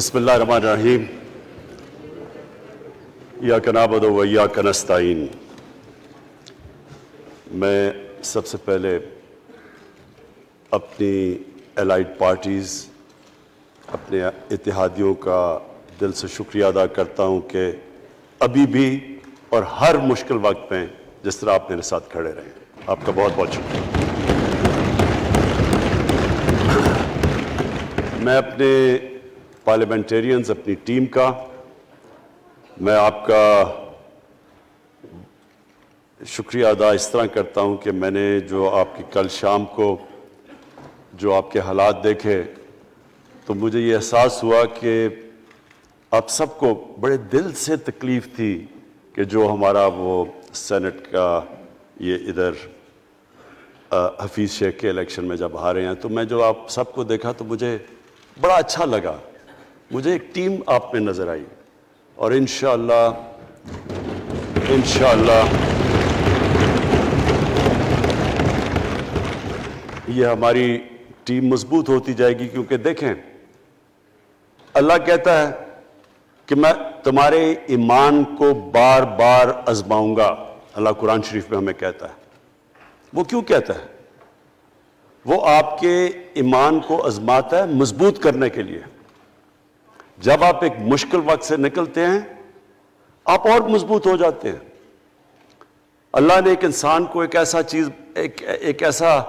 بسم اللہ الرحمن الرحیم ایاک نعبد و ایاک نستعین۔ میں سب سے پہلے اپنی الائڈ پارٹیز، اپنے اتحادیوں کا دل سے شکریہ ادا کرتا ہوں کہ ابھی بھی اور ہر مشکل وقت میں جس طرح آپ میرے ساتھ کھڑے رہے ہیں، آپ کا بہت بہت شکریہ۔ میں اپنے پارلیمنٹیرینز، اپنی ٹیم کا، میں آپ کا شکریہ ادا اس طرح کرتا ہوں کہ میں نے جو آپ کی کل شام کو جو آپ کے حالات دیکھے تو مجھے یہ احساس ہوا کہ آپ سب کو بڑے دل سے تکلیف تھی کہ جو ہمارا وہ سینٹ کا یہ ادھر حفیظ شیخ کے الیکشن میں جب ہارے ہیں، تو میں جو آپ سب کو دیکھا تو مجھے بڑا اچھا لگا، مجھے ایک ٹیم آپ میں نظر آئی، اور انشاءاللہ یہ ہماری ٹیم مضبوط ہوتی جائے گی، کیونکہ دیکھیں اللہ کہتا ہے کہ میں تمہارے ایمان کو بار بار آزماؤں گا۔ اللہ قرآن شریف میں ہمیں کہتا ہے۔ وہ کیوں کہتا ہے؟ وہ آپ کے ایمان کو آزماتا ہے مضبوط کرنے کے لیے۔ جب آپ ایک مشکل وقت سے نکلتے ہیں آپ اور مضبوط ہو جاتے ہیں۔ اللہ نے ایک انسان کو ایک ایسا چیز، ایک ایسا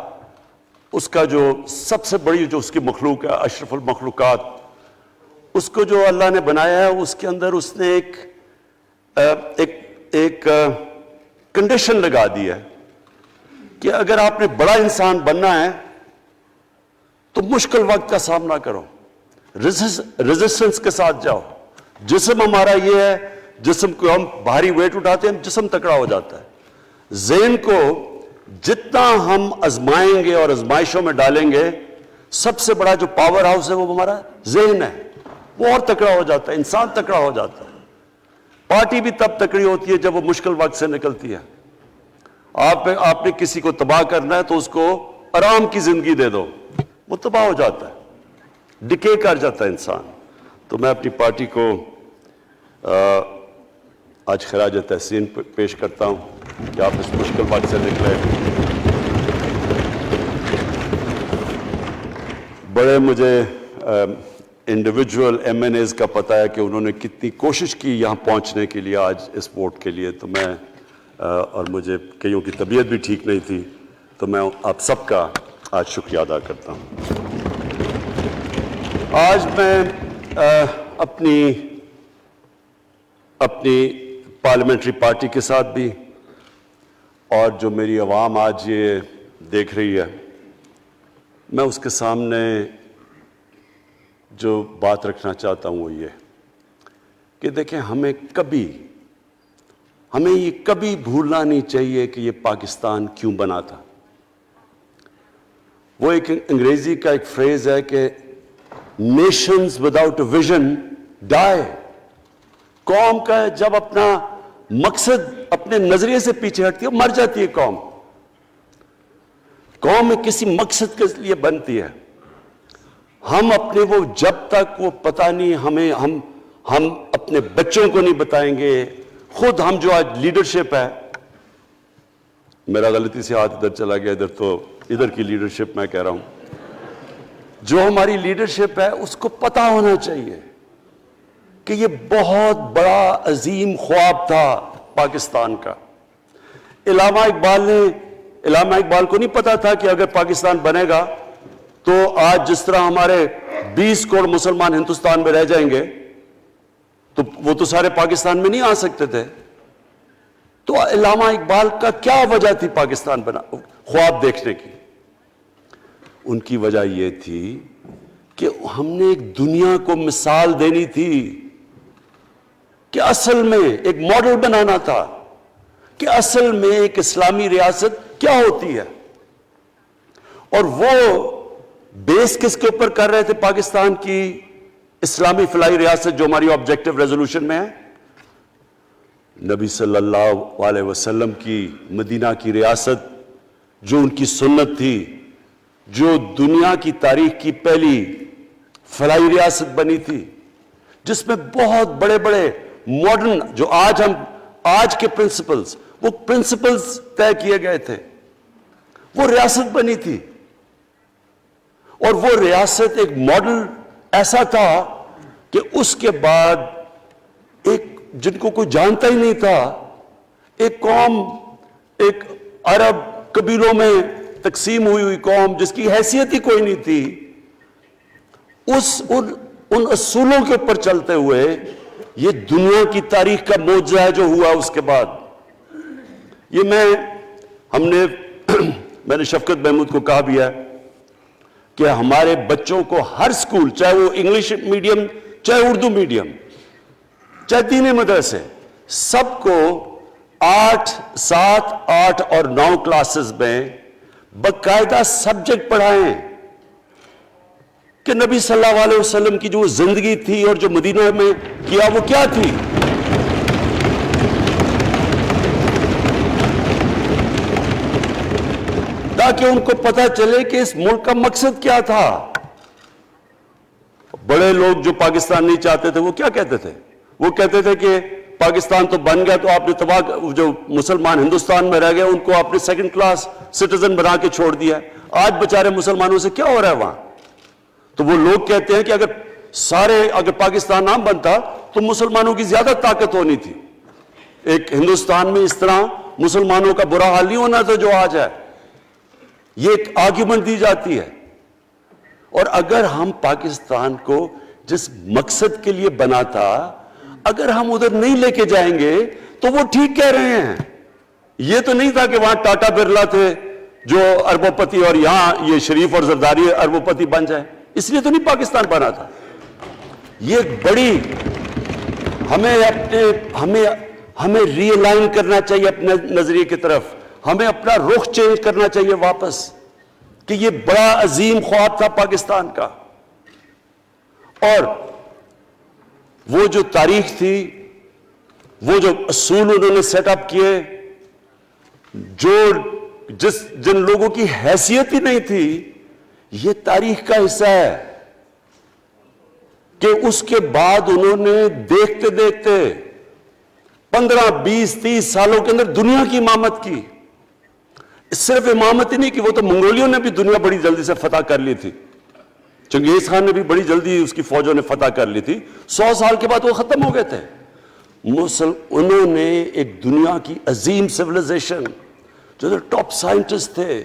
اس کا جو سب سے بڑی جو اس کی مخلوق ہے، اشرف المخلوقات، اس کو جو اللہ نے بنایا ہے، اس کے اندر اس نے ایک کنڈیشن لگا دی ہے کہ اگر آپ نے بڑا انسان بننا ہے تو مشکل وقت کا سامنا کرو، ریزسٹنس کے ساتھ جاؤ۔ جسم ہمارا یہ ہے، جسم کو ہم بھاری ویٹ اٹھاتے ہیں، جسم تکڑا ہو جاتا ہے۔ ذہن کو جتنا ہم آزمائیں گے اور آزمائشوں میں ڈالیں گے، سب سے بڑا جو پاور ہاؤس ہے وہ ہمارا ذہن ہے، وہ اور تکڑا ہو جاتا ہے، انسان تکڑا ہو جاتا ہے۔ پارٹی بھی تب تکڑی ہوتی ہے جب وہ مشکل وقت سے نکلتی ہے۔ آپ نے کسی کو تباہ کرنا ہے تو اس کو آرام کی زندگی دے دو، وہ تباہ ہو جاتا ہے، ڈکے کر جاتا ہے انسان۔ تو میں اپنی پارٹی کو آج خراج تحسین پیش کرتا ہوں کہ آپ اس مشکل وقت سے نکلے۔ بڑے مجھے انڈیویجول ایم این ایز کا پتہ ہے کہ انہوں نے کتنی کوشش کی یہاں پہنچنے کے لیے، آج اس ووٹ کے لیے، تو میں اور مجھے کئیوں کی طبیعت بھی ٹھیک نہیں تھی، تو میں آپ سب کا آج شکریہ ادا کرتا ہوں۔ آج میں اپنی پارلیمنٹری پارٹی کے ساتھ بھی، اور جو میری عوام آج یہ دیکھ رہی ہے، میں اس کے سامنے جو بات رکھنا چاہتا ہوں وہ یہ کہ دیکھیں ہمیں یہ کبھی بھولنا نہیں چاہیے کہ یہ پاکستان کیوں بنا تھا۔ وہ ایک انگریزی کا ایک فریز ہے کہ نیشنز وداؤٹ اے ویژن ڈائی۔ قوم کا جب اپنا مقصد اپنے نظریے سے پیچھے ہٹتی ہے مر جاتی ہے قوم۔ قوم کسی مقصد کے لیے بنتی ہے۔ ہم اپنے وہ جب تک وہ پتہ نہیں ہم اپنے بچوں کو نہیں بتائیں گے، خود ہم جو آج لیڈرشپ ہے، میرا غلطی سے ہاتھ ادھر چلا گیا، ادھر کی لیڈرشپ میں کہہ رہا ہوں، جو ہماری لیڈرشپ ہے اس کو پتہ ہونا چاہیے کہ یہ بہت بڑا عظیم خواب تھا پاکستان کا۔ علامہ اقبال کو نہیں پتا تھا کہ اگر پاکستان بنے گا تو آج جس طرح ہمارے 20 کروڑ مسلمان ہندوستان میں رہ جائیں گے تو وہ تو سارے پاکستان میں نہیں آ سکتے تھے۔ تو علامہ اقبال کا کیا وجہ تھی پاکستان خواب دیکھنے کی؟ ان کی وجہ یہ تھی کہ ہم نے ایک دنیا کو مثال دینی تھی، کہ اصل میں ایک ماڈل بنانا تھا کہ اصل میں ایک اسلامی ریاست کیا ہوتی ہے۔ اور وہ بیس کس کے اوپر کر رہے تھے پاکستان کی اسلامی فلاحی ریاست جو ہماری آبجیکٹو ریزولوشن میں ہے؟ نبی صلی اللہ علیہ وسلم کی مدینہ کی ریاست، جو ان کی سنت تھی، جو دنیا کی تاریخ کی پہلی فلاحی ریاست بنی تھی، جس میں بہت بڑے بڑے ماڈرن جو آج کے پرنسپلز، وہ پرنسپلز طے کیے گئے تھے. وہ ریاست بنی تھی، اور وہ ریاست ایک ماڈل ایسا تھا کہ اس کے بعد ایک جن کو کوئی جانتا ہی نہیں تھا، ایک قوم، ایک عرب قبیلوں میں تقسیم ہوئی قوم جس کی حیثیت ہی کوئی نہیں تھی، ان اصولوں کے اوپر چلتے ہوئے یہ دنیا کی تاریخ کا معجزہ ہے جو ہوا اس کے بعد. یہ میں نے شفقت محمود کو کہا بھی ہے کہ ہمارے بچوں کو ہر سکول، چاہے وہ انگلش میڈیم، چاہے اردو میڈیم، چاہے دینی مدرسے، سب کو 8، 7، 8 اور 9 کلاسز میں باقاعدہ سبجیکٹ پڑھائیں کہ نبی صلی اللہ علیہ وسلم کی جو زندگی تھی اور جو مدینہ میں کیا وہ کیا تھی. تاکہ ان کو پتہ چلے کہ اس ملک کا مقصد کیا تھا. بڑے لوگ جو پاکستان نہیں چاہتے تھے وہ کیا کہتے تھے؟ وہ کہتے تھے کہ پاکستان تو بن گیا تو آپ نے تباہ، جو مسلمان ہندوستان میں رہ گئے ان کو آپ نے سیکنڈ کلاس سٹیزن بنا کے چھوڑ دیا. آج بیچارے مسلمانوں سے کیا ہو رہا ہے وہاں؟ تو وہ لوگ کہتے ہیں کہ اگر پاکستان نہ بنتا تو مسلمانوں کی زیادہ طاقت ہونی تھی. ایک ہندوستان میں اس طرح مسلمانوں کا برا حال نہیں ہونا تھا جو آج ہے. یہ ایک آرگیومنٹ دی جاتی ہے. اور اگر ہم پاکستان کو جس مقصد کے لیے بنا تھا اگر ہم ادھر نہیں لے کے جائیں گے تو وہ ٹھیک کہہ رہے ہیں. یہ تو نہیں تھا کہ وہاں ٹاٹا برلا تھے جو اربوں پتی اور یہاں یہ شریف اور زرداری اربوں پتی بن جائیں. اس لیے تو نہیں پاکستان بنا تھا. یہ بڑی ہمیں ری الائن کرنا چاہیے اپنے نظریے کی طرف. ہمیں اپنا رخ چینج کرنا چاہیے واپس کہ یہ بڑا عظیم خواب تھا پاکستان کا. اور وہ جو تاریخ تھی، وہ جو اصول انہوں نے سیٹ اپ کیے، جن لوگوں کی حیثیت ہی نہیں تھی، یہ تاریخ کا حصہ ہے کہ اس کے بعد انہوں نے دیکھتے دیکھتے 15، 20، 30 سالوں کے اندر دنیا کی امامت کی. صرف امامت ہی نہیں کہ وہ تو منگولیوں نے بھی دنیا بڑی جلدی سے فتح کر لی تھی. چنگیز خان نے بھی بڑی جلدی اس کی فوجوں نے فتح کر لی تھی. 100 سال کے بعد وہ ختم ہو گئے تھے. انہوں نے ایک دنیا کی عظیم سیویلائزیشن، جو ٹاپ سائنٹسٹ تھے،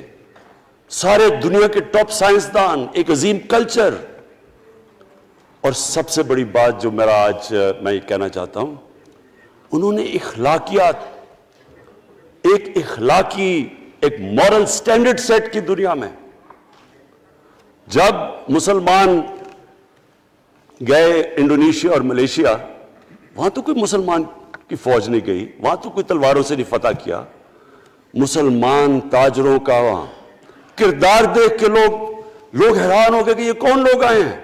سارے دنیا کے ٹاپ سائنسدان، ایک عظیم کلچر. اور سب سے بڑی بات جو میں یہ کہنا چاہتا ہوں، انہوں نے اخلاقیات، ایک مورل سٹینڈرڈ سیٹ کی دنیا میں. جب مسلمان گئے انڈونیشیا اور ملیشیا، وہاں تو کوئی مسلمان کی فوج نہیں گئی، وہاں تو کوئی تلواروں سے نہیں فتح کیا. مسلمان تاجروں کا وہاں کردار دیکھ کے لوگ حیران ہو گئے کہ یہ کون لوگ آئے ہیں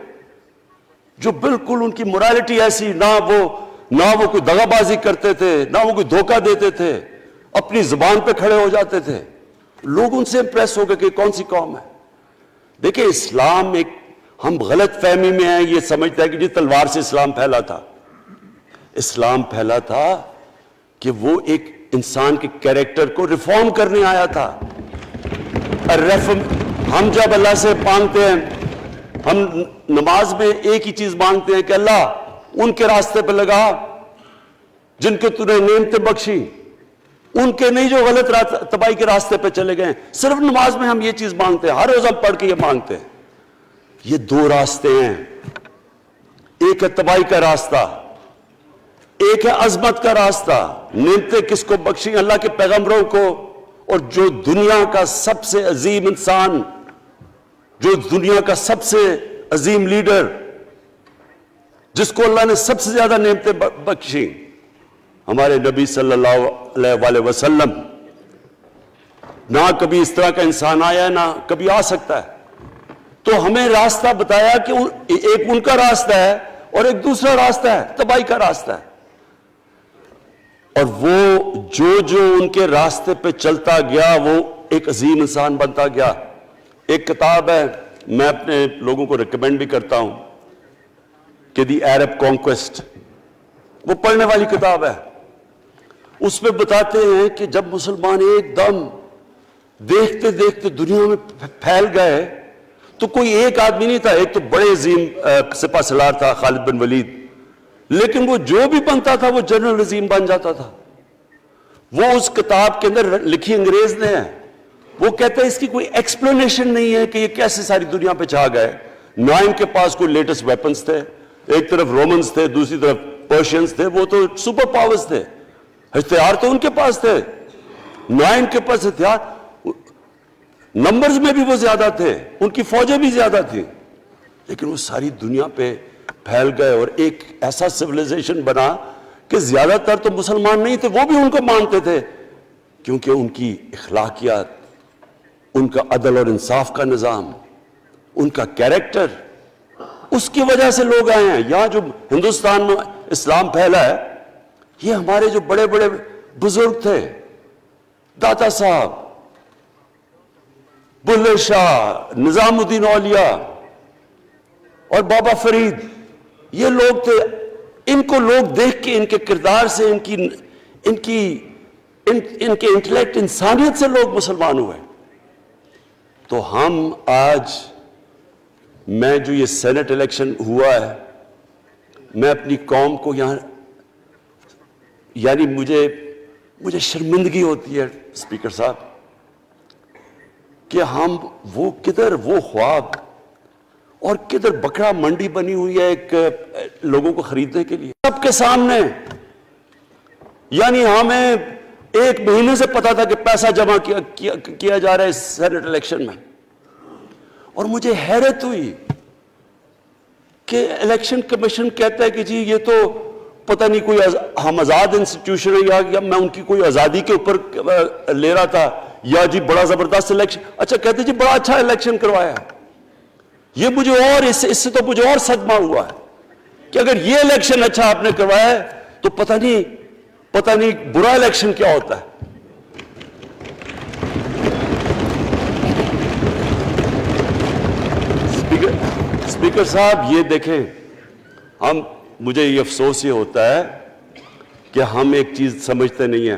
جو بالکل ان کی morality ایسی، نہ وہ کوئی دغا بازی کرتے تھے، نہ وہ کوئی دھوکہ دیتے تھے، اپنی زبان پہ کھڑے ہو جاتے تھے. لوگ ان سے امپریس ہو گئے کہ کون سی قوم ہے. دیکھیں اسلام ہم غلط فہمی میں ہیں، یہ سمجھتا ہے کہ جی تلوار سے اسلام پھیلا تھا. اسلام پھیلا تھا کہ وہ ایک انسان کے کیریکٹر کو ریفارم کرنے آیا تھا. ہم جب اللہ سے مانگتے ہیں، ہم نماز میں ایک ہی چیز مانگتے ہیں کہ اللہ ان کے راستے پہ لگا جن کو تو نے نعمتیں بخشی، ان کے نہیں جو غلط تباہی کے راستے پہ چلے گئے. صرف نماز میں ہم یہ چیز مانگتے ہیں، ہر روز ہم پڑھ کے یہ مانگتے ہیں. یہ 2 راستے ہیں، ایک ہے تباہی کا راستہ، ایک ہے عظمت کا راستہ. نعمتیں کس کو بخشیں؟ اللہ کے پیغمبروں کو. اور جو دنیا کا سب سے عظیم انسان، جو دنیا کا سب سے عظیم لیڈر، جس کو اللہ نے سب سے زیادہ نعمتیں بخشیں، ہمارے نبی صلی اللہ علیہ وسلم. نہ کبھی اس طرح کا انسان آیا ہے، نہ کبھی آ سکتا ہے. تو ہمیں راستہ بتایا کہ ایک ان کا راستہ ہے اور ایک دوسرا راستہ ہے، تباہی کا راستہ ہے. اور وہ جو ان کے راستے پہ چلتا گیا وہ ایک عظیم انسان بنتا گیا. ایک کتاب ہے، میں اپنے لوگوں کو ریکمینڈ بھی کرتا ہوں، کہ دی عرب کانکویسٹ، وہ پڑھنے والی کتاب ہے. اس میں بتاتے ہیں کہ جب مسلمان ایک دم دیکھتے دیکھتے دنیا میں پھیل گئے تو کوئی ایک آدمی نہیں تھا. ایک تو بڑے عظیم سپہ سالار تھا خالد بن ولید، لیکن وہ جو بھی بنتا تھا وہ جنرل عظیم بن جاتا تھا. وہ اس کتاب کے اندر لکھی انگریز نے ہے. وہ کہتے ہیں اس کی کوئی ایکسپلینیشن نہیں ہے کہ یہ کیسے ساری دنیا پہ چھا گئے. نہ ان کے پاس کوئی لیٹسٹ ویپنز تھے، ایک طرف رومنز تھے، دوسری طرف پرشینز تھے، وہ تو سپر پاورز تھے، ہتھیار تو ان کے پاس تھے. نہ ان کے پاس ہتھیار، نمبرز میں بھی وہ زیادہ تھے، ان کی فوجیں بھی زیادہ تھیں، لیکن وہ ساری دنیا پہ پھیل گئے اور ایک ایسا سویلائزیشن بنا کہ زیادہ تر تو مسلمان نہیں تھے، وہ بھی ان کو مانتے تھے، کیونکہ ان کی اخلاقیات، ان کا عدل اور انصاف کا نظام، ان کا کیریکٹر، اس کی وجہ سے لوگ آئے ہیں. یہاں جو ہندوستان میں اسلام پھیلا ہے، یہ ہمارے جو بڑے بڑے بزرگ تھے، داتا صاحب، بلے شاہ، نظام الدین اولیاء اور بابا فرید، یہ لوگ تھے. ان کو لوگ دیکھ کے، ان کے کردار سے، ان کے انٹلیکٹ، انسانیت سے لوگ مسلمان ہوئے. تو ہم آج، میں جو یہ سینٹ الیکشن ہوا ہے، میں اپنی قوم کو یہاں، یعنی مجھے شرمندگی ہوتی ہے اسپیکر صاحب کہ ہم وہ خواب اور کدھر بکرا منڈی بنی ہوئی ہے ایک لوگوں کو خریدنے کے لیے سب کے سامنے. یعنی ہمیں ایک مہینے سے پتا تھا کہ پیسہ جمع کیا جا رہا ہے اس سینٹ الیکشن میں، اور مجھے حیرت ہوئی کہ الیکشن کمیشن کہتا ہے کہ جی یہ تو پتہ نہیں کوئی ہم آزاد انسٹیٹیوشن ہے یا میں ان کی کوئی آزادی کے اوپر لے رہا تھا، یا جی بڑا زبردست الیکشن. اچھا کہتے جی بڑا اچھا الیکشن کروایا. یہ مجھے اور اس سے تو مجھے اور صدمہ ہوا ہے کہ اگر یہ الیکشن اچھا آپ نے کروایا ہے تو پتہ نہیں برا الیکشن کیا ہوتا ہے. اسپیکر صاحب یہ دیکھیں، مجھے یہ افسوس یہ ہوتا ہے کہ ہم ایک چیز سمجھتے نہیں ہیں.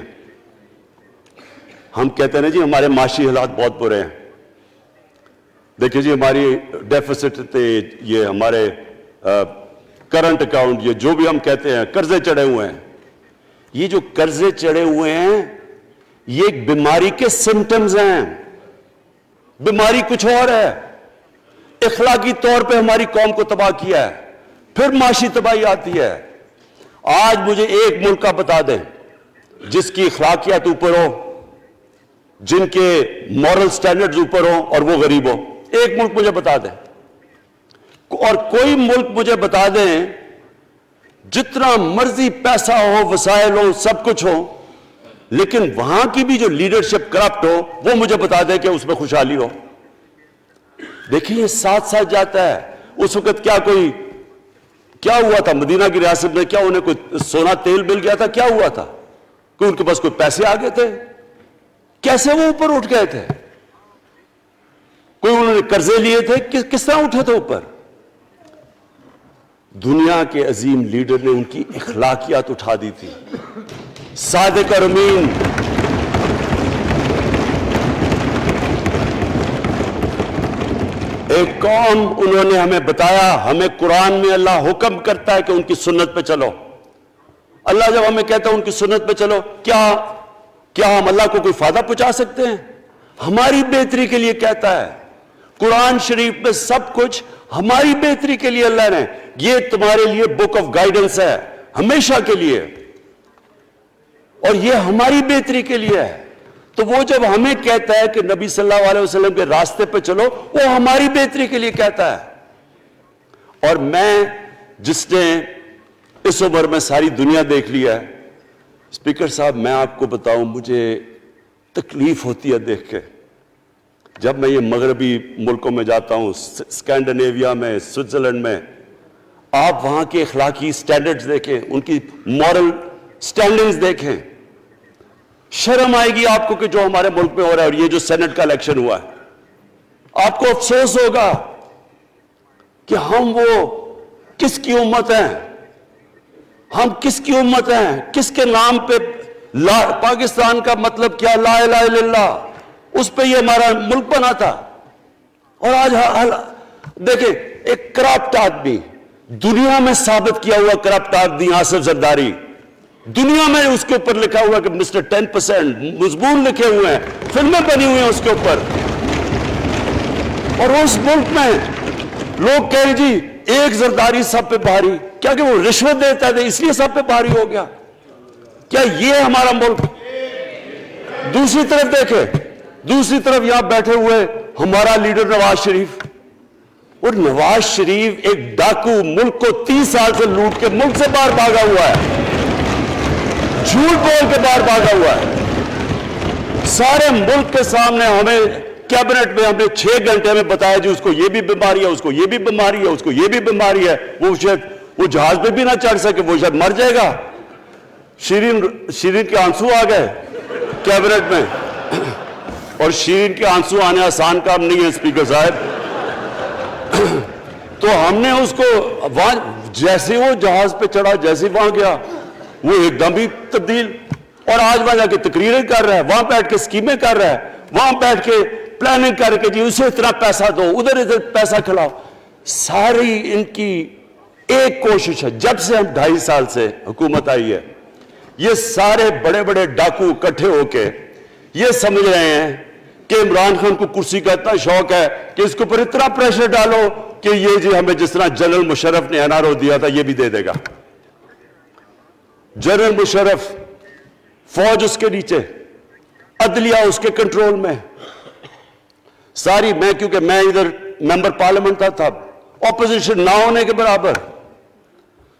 ہم کہتے ہیں نا جی ہمارے معاشی حالات بہت برے ہیں. دیکھیں جی ہماری ڈیفیسٹ تھے، یہ ہمارے کرنٹ اکاؤنٹ، یہ جو بھی ہم کہتے ہیں، قرضے چڑھے ہوئے ہیں. یہ جو قرضے چڑھے ہوئے ہیں یہ ایک بیماری کے سمٹمز ہیں. بیماری کچھ اور ہے. اخلاقی طور پہ ہماری قوم کو تباہ کیا ہے، پھر معاشی تباہی آتی ہے. آج مجھے ایک ملک کا بتا دیں جس کی اخلاقیات اوپر ہو، جن کے مورل سٹینڈرڈز اوپر ہوں اور وہ غریب ہو. ایک ملک مجھے بتا دیں، اور کوئی ملک مجھے بتا دیں جتنا مرضی پیسہ ہو، وسائل ہو، سب کچھ ہو، لیکن وہاں کی بھی جو لیڈرشپ کرپٹ ہو، وہ مجھے بتا دیں کہ اس میں خوشحالی ہو. دیکھیں یہ ساتھ ساتھ جاتا ہے. اس وقت کیا ہوا تھا مدینہ کی ریاست میں؟ کیا انہیں کوئی سونا تیل مل گیا تھا؟ کیا ہوا تھا؟ کہ ان کے پاس کوئی پیسے آ گئے تھے؟ کیسے وہ اوپر اٹھ گئے تھے؟ کوئی انہوں نے قرضے لیے تھے؟ کس طرح اٹھے تھے اوپر؟ دنیا کے عظیم لیڈر نے ان کی اخلاقیات اٹھا دی تھی. صادق اور امین، ایک قوم، انہوں نے ہمیں بتایا. ہمیں قرآن میں اللہ حکم کرتا ہے کہ ان کی سنت پہ چلو. اللہ جب ہمیں کہتا ہے ان کی سنت پہ چلو، کیا ہم اللہ کو کوئی فائدہ پہنچا سکتے ہیں؟ ہماری بہتری کے لیے کہتا ہے. قرآن شریف میں سب کچھ ہماری بہتری کے لیے اللہ نے، یہ تمہارے لیے بک آف گائیڈنس ہے ہمیشہ کے لیے، اور یہ ہماری بہتری کے لیے ہے. تو وہ جب ہمیں کہتا ہے کہ نبی صلی اللہ علیہ وسلم کے راستے پہ چلو، وہ ہماری بہتری کے لیے کہتا ہے. اور میں، جس نے اس عمر میں ساری دنیا دیکھ لیا ہے، اسپیکر صاحب میں آپ کو بتاؤں، مجھے تکلیف ہوتی ہے دیکھ کے. جب میں یہ مغربی ملکوں میں جاتا ہوں، اسکینڈینیویا میں، سوئٹزرلینڈ میں، آپ وہاں کے اخلاقی سٹینڈرڈز دیکھیں، ان کی مورل سٹینڈنگز دیکھیں، شرم آئے گی آپ کو کہ جو ہمارے ملک میں ہو رہا ہے. اور یہ جو سینٹ کا الیکشن ہوا ہے، آپ کو افسوس ہوگا کہ ہم وہ کس کی امت ہیں ہم؟ کس کی امت ہیں؟ کس کے نام پہ پاکستان کا مطلب کیا؟ لا الہ الا اللہ، اس پہ یہ ہمارا ملک بنا تھا۔ اور آج دیکھیں، ایک کرپٹ آدمی، دنیا میں ثابت کیا ہوا کرپٹ آدمی آصف زرداری، دنیا میں اس کے اوپر لکھا ہوا کہ مسٹر 10%، مضمون لکھے ہوئے ہیں، فلمیں بنی ہوئی ہیں اس کے اوپر، اور اس ملک میں لوگ کہیں جی ایک زرداری سب پہ بھاری، کیا کہ وہ رشوت دیتا تھا اس لیے سب پہ بھاری ہو گیا؟ کیا یہ ہمارا ملک؟ دوسری طرف دیکھیں، دوسری طرف یہاں بیٹھے ہوئے ہمارا لیڈر نواز شریف، اور نواز شریف ایک ڈاکو، ملک کو 30 سال سے لوٹ کے ملک سے باہر بھاگا ہوا ہے، جھوٹ بول کے باہر بھاگا ہوا ہے، سارے ملک کے سامنے ہمیں کیبنٹ میں ہم نے 6 گھنٹے میں بتایا جی اس کو یہ بھی بیماری ہے، اس کو یہ بھی بیماری ہے، اس کو یہ بھی بیماری ہے، وہ شاید وہ جہاز پہ بھی نہ چڑھ سکے، وہ شاید مر جائے گا۔ شیرین کے آنسو آ گئے کیبنٹ میں، اور شیرین کے آنسو آنے آسان کام نہیں ہے اسپیکر صاحب۔ تو ہم نے اس کو وہاں جیسے وہ جہاز پہ چڑھا، جیسے وہاں گیا وہ ایک دم ہی تبدیل، اور آج وہاں جا کے تقریریں کر رہا ہے، وہاں بیٹھ کے اسکیمیں کر رہا ہے، وہاں بیٹھ کے پلاننگ کر کے جی اسے اتنا پیسہ دو، ادھر پیسہ کھلاؤ۔ ساری ان کی ایک کوشش ہے، جب سے ہم 2.5 سال سے حکومت آئی ہے، یہ سارے بڑے بڑے ڈاکو اکٹھے ہو کے یہ سمجھ رہے ہیں کہ عمران خان کو کرسی کا اتنا شوق ہے کہ اس کے اوپر اتنا پریشر ڈالو کہ یہ جی ہمیں جس طرح جنرل مشرف نے NRO دیا تھا یہ بھی دے دے گا۔ جنرل مشرف، فوج اس کے نیچے، عدلیہ اس کے کنٹرول میں، ساری میں کیونکہ میں ادھر ممبر پارلیمنٹ تھا اپوزیشن نہ ہونے کے برابر،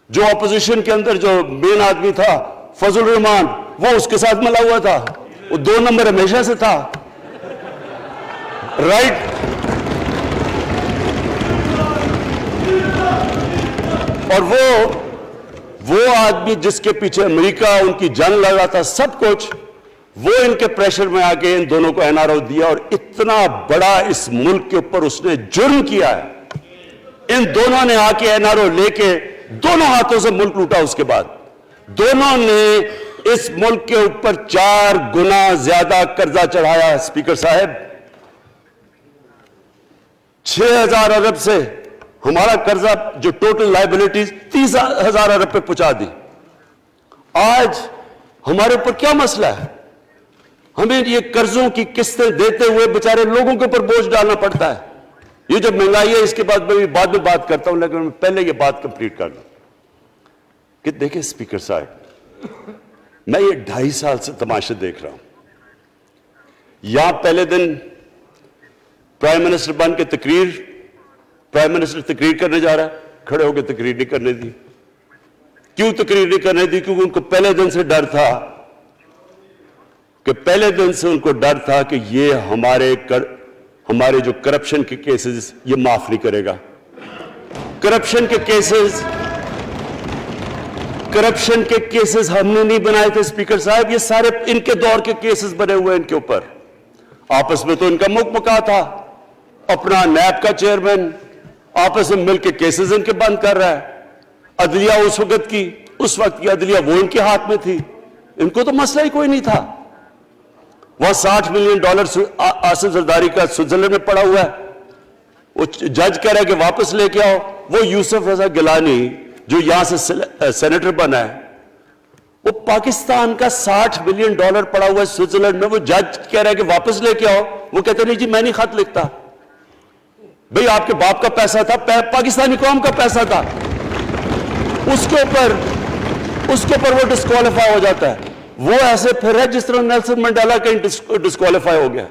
جو اپوزیشن کے اندر جو مین آدمی تھا فضل الرحمان، وہ اس کے ساتھ ملا ہوا تھا، وہ 2 نمبر ہمیشہ سے تھا، رائٹ۔ اور وہ آدمی جس کے پیچھے امریکہ ان کی جنگ لگا تھا، سب کچھ، وہ ان کے پریشر میں آ کے ان دونوں کو NRO دیا، اور اتنا بڑا اس ملک کے اوپر اس نے جرم کیا ہے۔ ان دونوں نے آ کے NRO لے کے دونوں ہاتھوں سے ملک لوٹا، اس کے بعد دونوں نے اس ملک کے اوپر 4 گنا زیادہ قرضہ چڑھایا۔ اسپیکر صاحب، 6,000 ارب سے ہمارا قرضہ جو ٹوٹل لائبلٹیز 30,000 ارب پہ پہنچا دی۔ آج ہمارے اوپر کیا مسئلہ ہے؟ ہمیں یہ قرضوں کی قسطیں دیتے ہوئے بیچارے لوگوں کے اوپر بوجھ ڈالنا پڑتا ہے۔ یہ جو مہنگائی ہے اس کے بعد میں بعد میں بات کرتا ہوں، لیکن میں پہلے یہ بات کمپلیٹ کر لوں کہ دیکھیں اسپیکر صاحب، میں یہ 2.5 سال سے تماشے دیکھ رہا ہوں۔ یہاں پہلے دن پرائم منسٹر بن کے پرائم منسٹر تقریر کرنے جا رہا ہے، کھڑے ہو کے تقریر نہیں کرنے دی۔ کیوں تقریر نہیں کرنے دی؟ کیونکہ ان کو پہلے دن سے ڈر تھا کہ یہ ہمارے جو کرپشن کے کیسز یہ معاف نہیں کرے گا۔ کرپشن کے کیسز ہم نے نہیں بنائے تھے اسپیکر صاحب، یہ سارے ان کے دور کے کیسز بنے ہوئے ان کے اوپر۔ آپس میں تو ان کا مکمکا تھا، اپنا نیب کا چیئرمین آپس میں مل کے کیسز ان کے بند کر رہا ہے۔ عدلیہ اس وقت کی عدلیہ وہ ان کے ہاتھ میں تھی، ان کو تو مسئلہ ہی کوئی نہیں تھا۔ وہ $60 ملین آصف زرداری کا سوئٹزرلینڈ میں پڑا ہوا ہے، وہ جج کہہ رہا ہے کہ واپس لے کے آؤ۔ وہ یوسف رضا گیلانی جو یہاں سے سینیٹر بنا ہے، وہ پاکستان کا $60 ملین پڑا ہوا ہے سوئٹزرلینڈ میں، وہ جج کہہ رہا ہے کہ واپس لے کے آؤ۔ وہ کہتے نہیں جی میں نہیں خط لکھتا۔ بھئی آپ کے باپ کا پیسہ تھا، پاکستانی قوم کا پیسہ تھا، اس کے اوپر وہ ڈسکوالیفائی ہو جاتا ہے۔ وہ ایسے پھر ہے جس طرح نیلسن منڈیلا کہیں ڈسکوالیفائی ہو گیا۔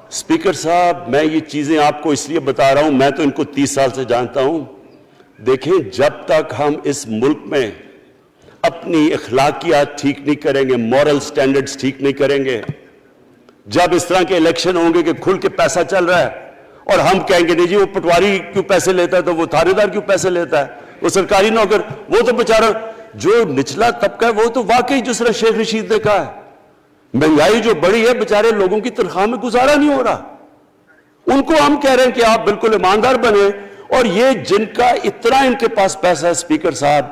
اسپیکر صاحب، میں یہ چیزیں آپ کو اس لیے بتا رہا ہوں، میں تو ان کو 30 سال سے جانتا ہوں۔ دیکھیں، جب تک ہم اس ملک میں اپنی اخلاقیات ٹھیک نہیں کریں گے، مورل سٹینڈرڈز ٹھیک نہیں کریں گے، جب اس طرح کے الیکشن ہوں گے کہ کھل کے پیسہ چل رہا ہے اور ہم کہیں گے نہیں جی وہ پٹواری کیوں پیسے لیتا ہے، تو وہ تھانے دار کیوں پیسے لیتا ہے، وہ سرکاری نوکر، وہ تو بیچارہ جو نچلا طبقہ ہے وہ تو واقعی جس طرح شیخ رشید نے کہا ہے، مہنگائی جو بڑی ہے بیچارے لوگوں کی تنخواہ میں گزارا نہیں ہو رہا۔ ان کو ہم کہہ رہے ہیں کہ آپ بالکل ایماندار بنے، اور یہ جن کا اتنا ان کے پاس پیسہ ہے اسپیکر صاحب،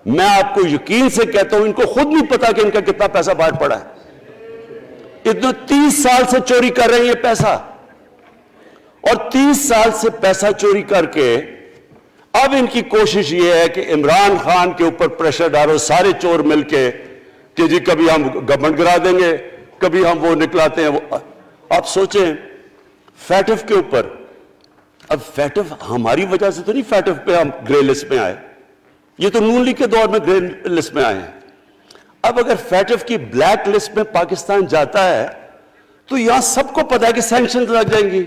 میں آپ کو یقین سے کہتا ہوں ان کو خود نہیں پتا کہ ان کا کتنا پیسہ باہر پڑا ہے۔ اتنا 30 سال سے چوری کر رہے ہیں یہ پیسہ، اور 30 سال سے پیسہ چوری کر کے اب ان کی کوشش یہ ہے کہ عمران خان کے اوپر پریشر ڈالو سارے چور مل کے کہ جی کبھی ہم گورنمنٹ گرا دیں گے، کبھی ہم وہ نکلاتے ہیں وہ۔ آپ سوچیں فیٹف کے اوپر، اب فیٹف ہماری وجہ سے تو نہیں فیٹف پہ ہم گرے لسٹ میں آئے، یہ تو نون لیگ کے دور میں گرے لسٹ میں آئے ہیں۔ اب اگر فیٹف کی بلیک لسٹ میں پاکستان جاتا ہے تو یہاں سب کو پتا ہے کہ سینکشنز لگ جائیں گی،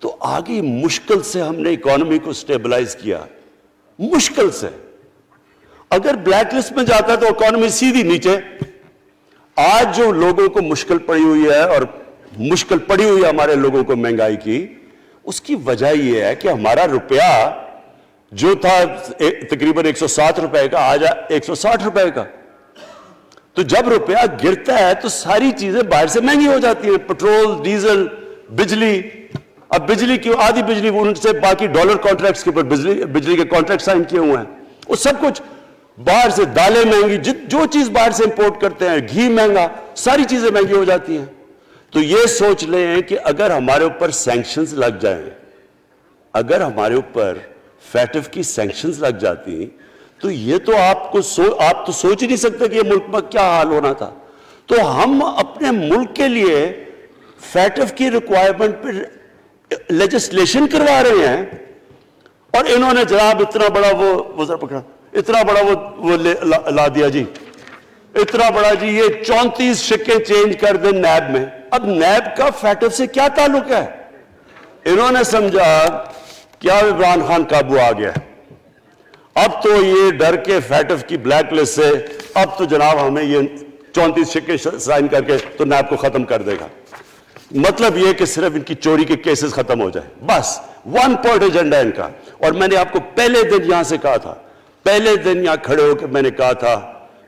تو آگے مشکل سے ہم نے اکانومی کو سٹیبلائز کیا، مشکل سے۔ اگر بلیک لسٹ میں جاتا ہے تو اکانومی سیدھی نیچے۔ آج جو لوگوں کو مشکل پڑی ہوئی ہے، اور مشکل پڑی ہوئی ہے ہمارے لوگوں کو مہنگائی کی، اس کی وجہ یہ ہے کہ ہمارا روپیہ جو تھا تقریباً 107 روپے کا، آج 160 روپے کا۔ تو جب روپیہ گرتا ہے تو ساری چیزیں باہر سے مہنگی ہو جاتی ہیں، پٹرول، ڈیزل، بجلی۔ اب بجلی کی آدھی بجلی ان سے باقی ڈالر کانٹریکٹس کے اوپر بجلی کے کانٹریکٹ سائن کیے ہوئے ہیں، وہ سب کچھ باہر سے، دالیں مہنگی، جو چیز باہر سے امپورٹ کرتے ہیں، گھی مہنگا، ساری چیزیں مہنگی ہو جاتی ہیں۔ تو یہ سوچ لیں کہ اگر ہمارے اوپر سینکشنز لگ جائیں، اگر ہمارے اوپر فیٹف کی سینکشنز لگ جاتی تو یہ تو آپ تو سوچ ہی نہیں سکتے کہ یہ ملک میں کیا حال ہونا تھا۔ تو ہم اپنے ملک کے لیے فیٹف کی ریکوائرمنٹ پر لیجسلیشن کروا رہے ہیں، اور انہوں نے جناب اتنا بڑا وہ ذرا پکڑا، اتنا بڑا وہ لا دیا جی، اتنا بڑا جی، یہ 34 شکیں چینج کر دیں نیب میں۔ اب نیب کا فیٹف سے کیا تعلق ہے؟ انہوں نے سمجھا کیا عمران خان قابو آ گیا، اب تو یہ ڈر کے فیٹف کی بلیک لسٹ سے اب تو جناب ہمیں یہ 34 شکیں سائن کر کے تو نیب کو ختم کر دے گا۔ مطلب یہ کہ صرف ان کی چوری کے کیسز ختم ہو جائیں، بس ون پوائنٹ ایجنڈا ان کا۔ اور میں نے آپ کو پہلے دن یہاں سے کہا تھا، پہلے دن یہاں کھڑے ہو کے میں نے کہا تھا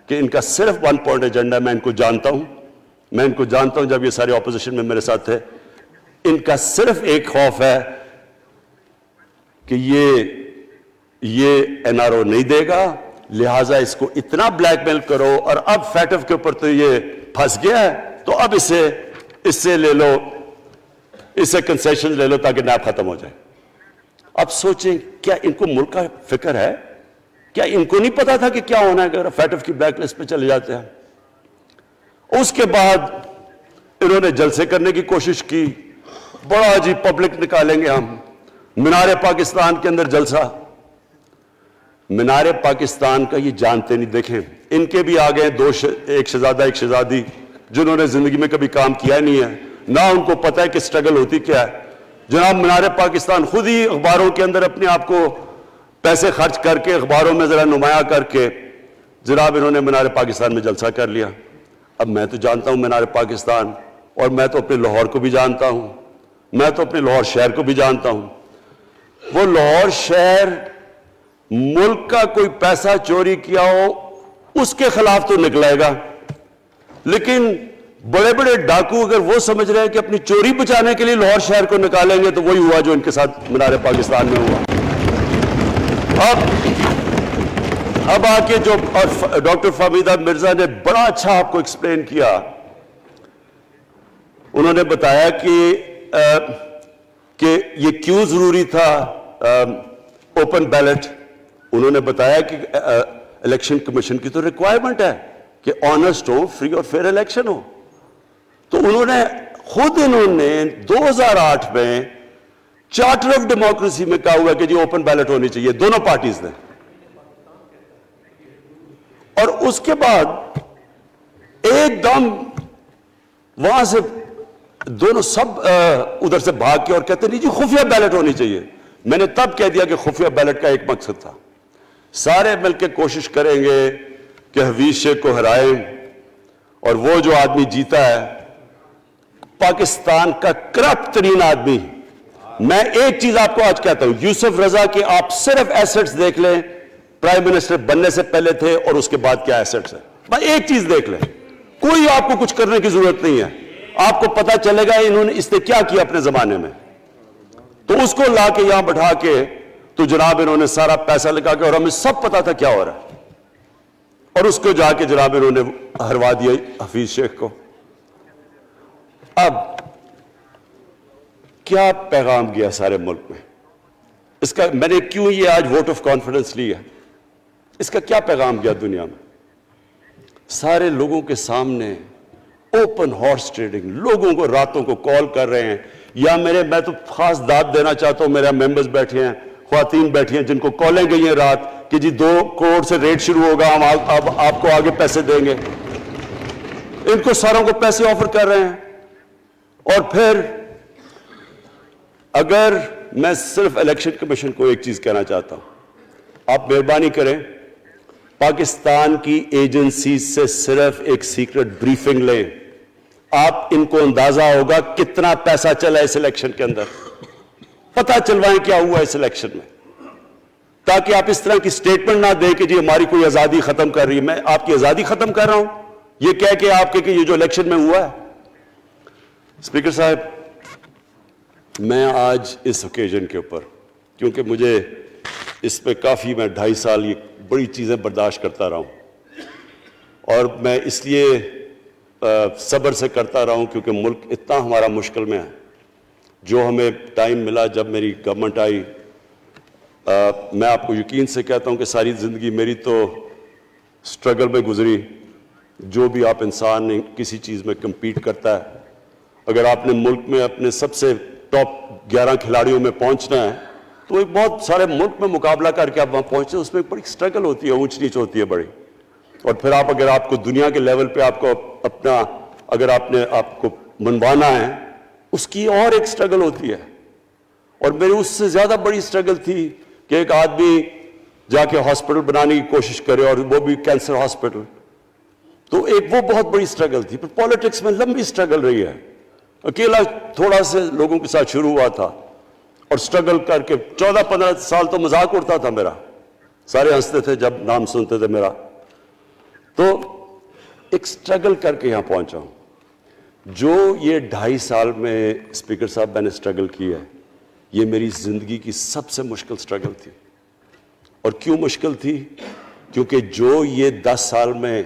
کہ ان کا صرف ون پوائنٹ ایجنڈا، میں ان کو جانتا ہوں، میں ان کو جانتا ہوں، جب یہ سارے اپوزیشن میں میرے ساتھ تھے، ان کا صرف ایک خوف ہے کہ یہ NRO نہیں دے گا، لہٰذا اس کو اتنا بلیک میل کرو، اور اب فیٹف کے اوپر تو یہ پھنس گیا ہے تو اب اس سے لے لو، اس سے کنسیشن لے لو تاکہ نیب ختم ہو جائے۔ اب سوچیں کیا ان کو ملک کا فکر ہے؟ کیا ان کو نہیں پتا تھا کہ کیا ہونا ہے اگر فیٹف کی بلیک لسٹ پہ چلے جاتے ہیں؟ اس کے بعد انہوں نے جلسے کرنے کی کوشش کی، بڑا جی پبلک نکالیں گے ہم، مینار پاکستان کے اندر جلسہ۔ مینار پاکستان کا یہ جانتے نہیں، دیکھیں ان کے بھی آگئے ایک شہزادہ ایک شہزادی جنہوں نے زندگی میں کبھی کام کیا نہیں ہے، نہ ان کو پتہ ہے کہ سٹرگل ہوتی کیا ہے۔ جناب مینار پاکستان خود ہی اخباروں کے اندر اپنے آپ کو پیسے خرچ کر کے اخباروں میں ذرا نمایاں کر کے جناب انہوں نے مینار پاکستان میں جلسہ کر لیا۔ اب میں تو جانتا ہوں مینار پاکستان، اور میں تو اپنے لاہور کو بھی جانتا ہوں، میں تو اپنے لاہور شہر کو بھی جانتا ہوں۔ وہ لاہور شہر ملک کا کوئی پیسہ چوری کیا ہو اس کے خلاف تو نکلائے گا، لیکن بڑے بڑے ڈاکو اگر وہ سمجھ رہے ہیں کہ اپنی چوری بچانے کے لیے لاہور شہر کو نکالیں گے تو وہی ہوا جو ان کے ساتھ مینار پاکستان میں ہوا۔ اب آ کے جو ڈاکٹر فہمیدہ مرزا نے بڑا اچھا آپ کو ایکسپلین کیا، انہوں نے بتایا کہ یہ کیوں ضروری تھا اوپن بیلٹ۔ انہوں نے بتایا کہ الیکشن کمیشن کی تو ریکوائرمنٹ ہے کہ آنسٹ ہو، فری اور فیئر الیکشن ہو۔ تو انہوں نے 2008 میں چارٹر آف ڈیموکریسی میں کہا ہوا کہ جی اوپن بیلٹ ہونی چاہیے، دونوں پارٹیز نے۔ اور اس کے بعد ایک دم وہاں سے دونوں سب ادھر سے بھاگ کے اور کہتے نہیں جی خفیہ بیلٹ ہونی چاہیے۔ میں نے تب کہہ دیا کہ خفیہ بیلٹ کا ایک مقصد تھا، سارے مل کے کوشش کریں گے کہ حفیظ شیخ کو ہرائیں، اور وہ جو آدمی جیتا ہے پاکستان کا کرپٹ ترین آدمی۔ میں ایک چیز آپ کو آج کہتا ہوں، یوسف رضا کے آپ صرف ایسٹس دیکھ لیں، پرائم منسٹر بننے سے پہلے تھے اور اس کے بعد کیا ایسٹس ہیں، بس ایک چیز دیکھ لیں، کوئی آپ کو کچھ کرنے کی ضرورت نہیں ہے، آپ کو پتا چلے گا انہوں نے اس نے کیا کیا اپنے زمانے میں۔ تو اس کو لا کے یہاں بٹھا کے تو جناب انہوں نے سارا پیسہ لگا کے, اور ہمیں سب پتا تھا کیا ہو رہا ہے, اور اس کو جا کے جناب انہوں نے ہروا دیا حفیظ شیخ کو. اب کیا پیغام گیا سارے ملک میں اس کا؟ میں نے کیوں یہ آج ووٹ آف کانفیڈنس لی ہے, اس کا کیا پیغام گیا دنیا میں؟ سارے لوگوں کے سامنے اوپن ہارس ٹریڈنگ, لوگوں کو راتوں کو کال کر رہے ہیں, یا میں تو خاص داد دینا چاہتا ہوں, میرے ممبرز بیٹھے ہیں, خواتین بیٹھی ہیں جن کو کالیں گئی ہیں رات کہ جی 2 کروڑ سے ریٹ شروع ہوگا, ہم آپ کو آگے پیسے دیں گے. ان کو ساروں کو پیسے آفر کر رہے ہیں. اور پھر اگر میں صرف الیکشن کمیشن کو ایک چیز کہنا چاہتا ہوں, آپ مہربانی کریں پاکستان کی ایجنسی سے صرف ایک سیکرٹ بریفنگ لیں, آپ ان کو اندازہ ہوگا کتنا پیسہ چلا اس الیکشن کے اندر, پتہ چلوائیں کیا ہوا اس الیکشن میں, تاکہ آپ اس طرح کی سٹیٹمنٹ نہ دیں کہ جی ہماری کوئی آزادی ختم کر رہی ہے. میں آپ کی آزادی ختم کر رہا ہوں یہ کہہ کے آپ کہ یہ جو الیکشن میں ہوا ہے. اسپیکر صاحب, میں آج اس اوکیزن کے اوپر, کیونکہ مجھے اس پہ کافی, میں 2.5 سال یہ بڑی چیزیں برداشت کرتا رہا ہوں, اور میں اس لیے صبر سے کرتا رہا ہوں کیونکہ ملک اتنا ہمارا مشکل میں ہے. جو ہمیں ٹائم ملا جب میری گورنمنٹ آئی, میں آپ کو یقین سے کہتا ہوں کہ ساری زندگی میری تو سٹرگل میں گزری. جو بھی آپ انسان کسی چیز میں کمپیٹ کرتا ہے, اگر آپ نے ملک میں اپنے سب سے ٹاپ 11 کھلاڑیوں میں پہنچنا ہے تو ایک بہت سارے ملک میں مقابلہ کر کے آپ وہاں پہنچتے ہیں, اس میں ایک بڑی سٹرگل ہوتی ہے, اونچ نیچ ہوتی ہے بڑی. اور پھر اگر آپ کو دنیا کے لیول پہ آپ کو اپنا, اگر آپ کو منوانا ہے, اس کی اور ایک سٹرگل ہوتی ہے. اور میری اس سے زیادہ بڑی سٹرگل تھی کہ ایک آدمی جا کے ہاسپٹل بنانے کی کوشش کرے, اور وہ بھی کینسر ہاسپٹل, تو ایک وہ بہت بڑی سٹرگل تھی. پھر پالیٹکس میں لمبی سٹرگل رہی ہے, اکیلا تھوڑا سے لوگوں کے ساتھ شروع ہوا تھا, اور سٹرگل کر کے 14-15 سال تو مذاق اڑتا تھا میرا, سارے ہنستے تھے جب نام سنتے تھے میرا. تو ایک سٹرگل کر کے یہاں پہنچا ہوں. جو یہ 2.5 سال میں اسپیکر صاحب میں نے سٹرگل کی ہے, یہ میری زندگی کی سب سے مشکل سٹرگل تھی. اور کیوں مشکل تھی؟ کیونکہ جو یہ 10 سال میں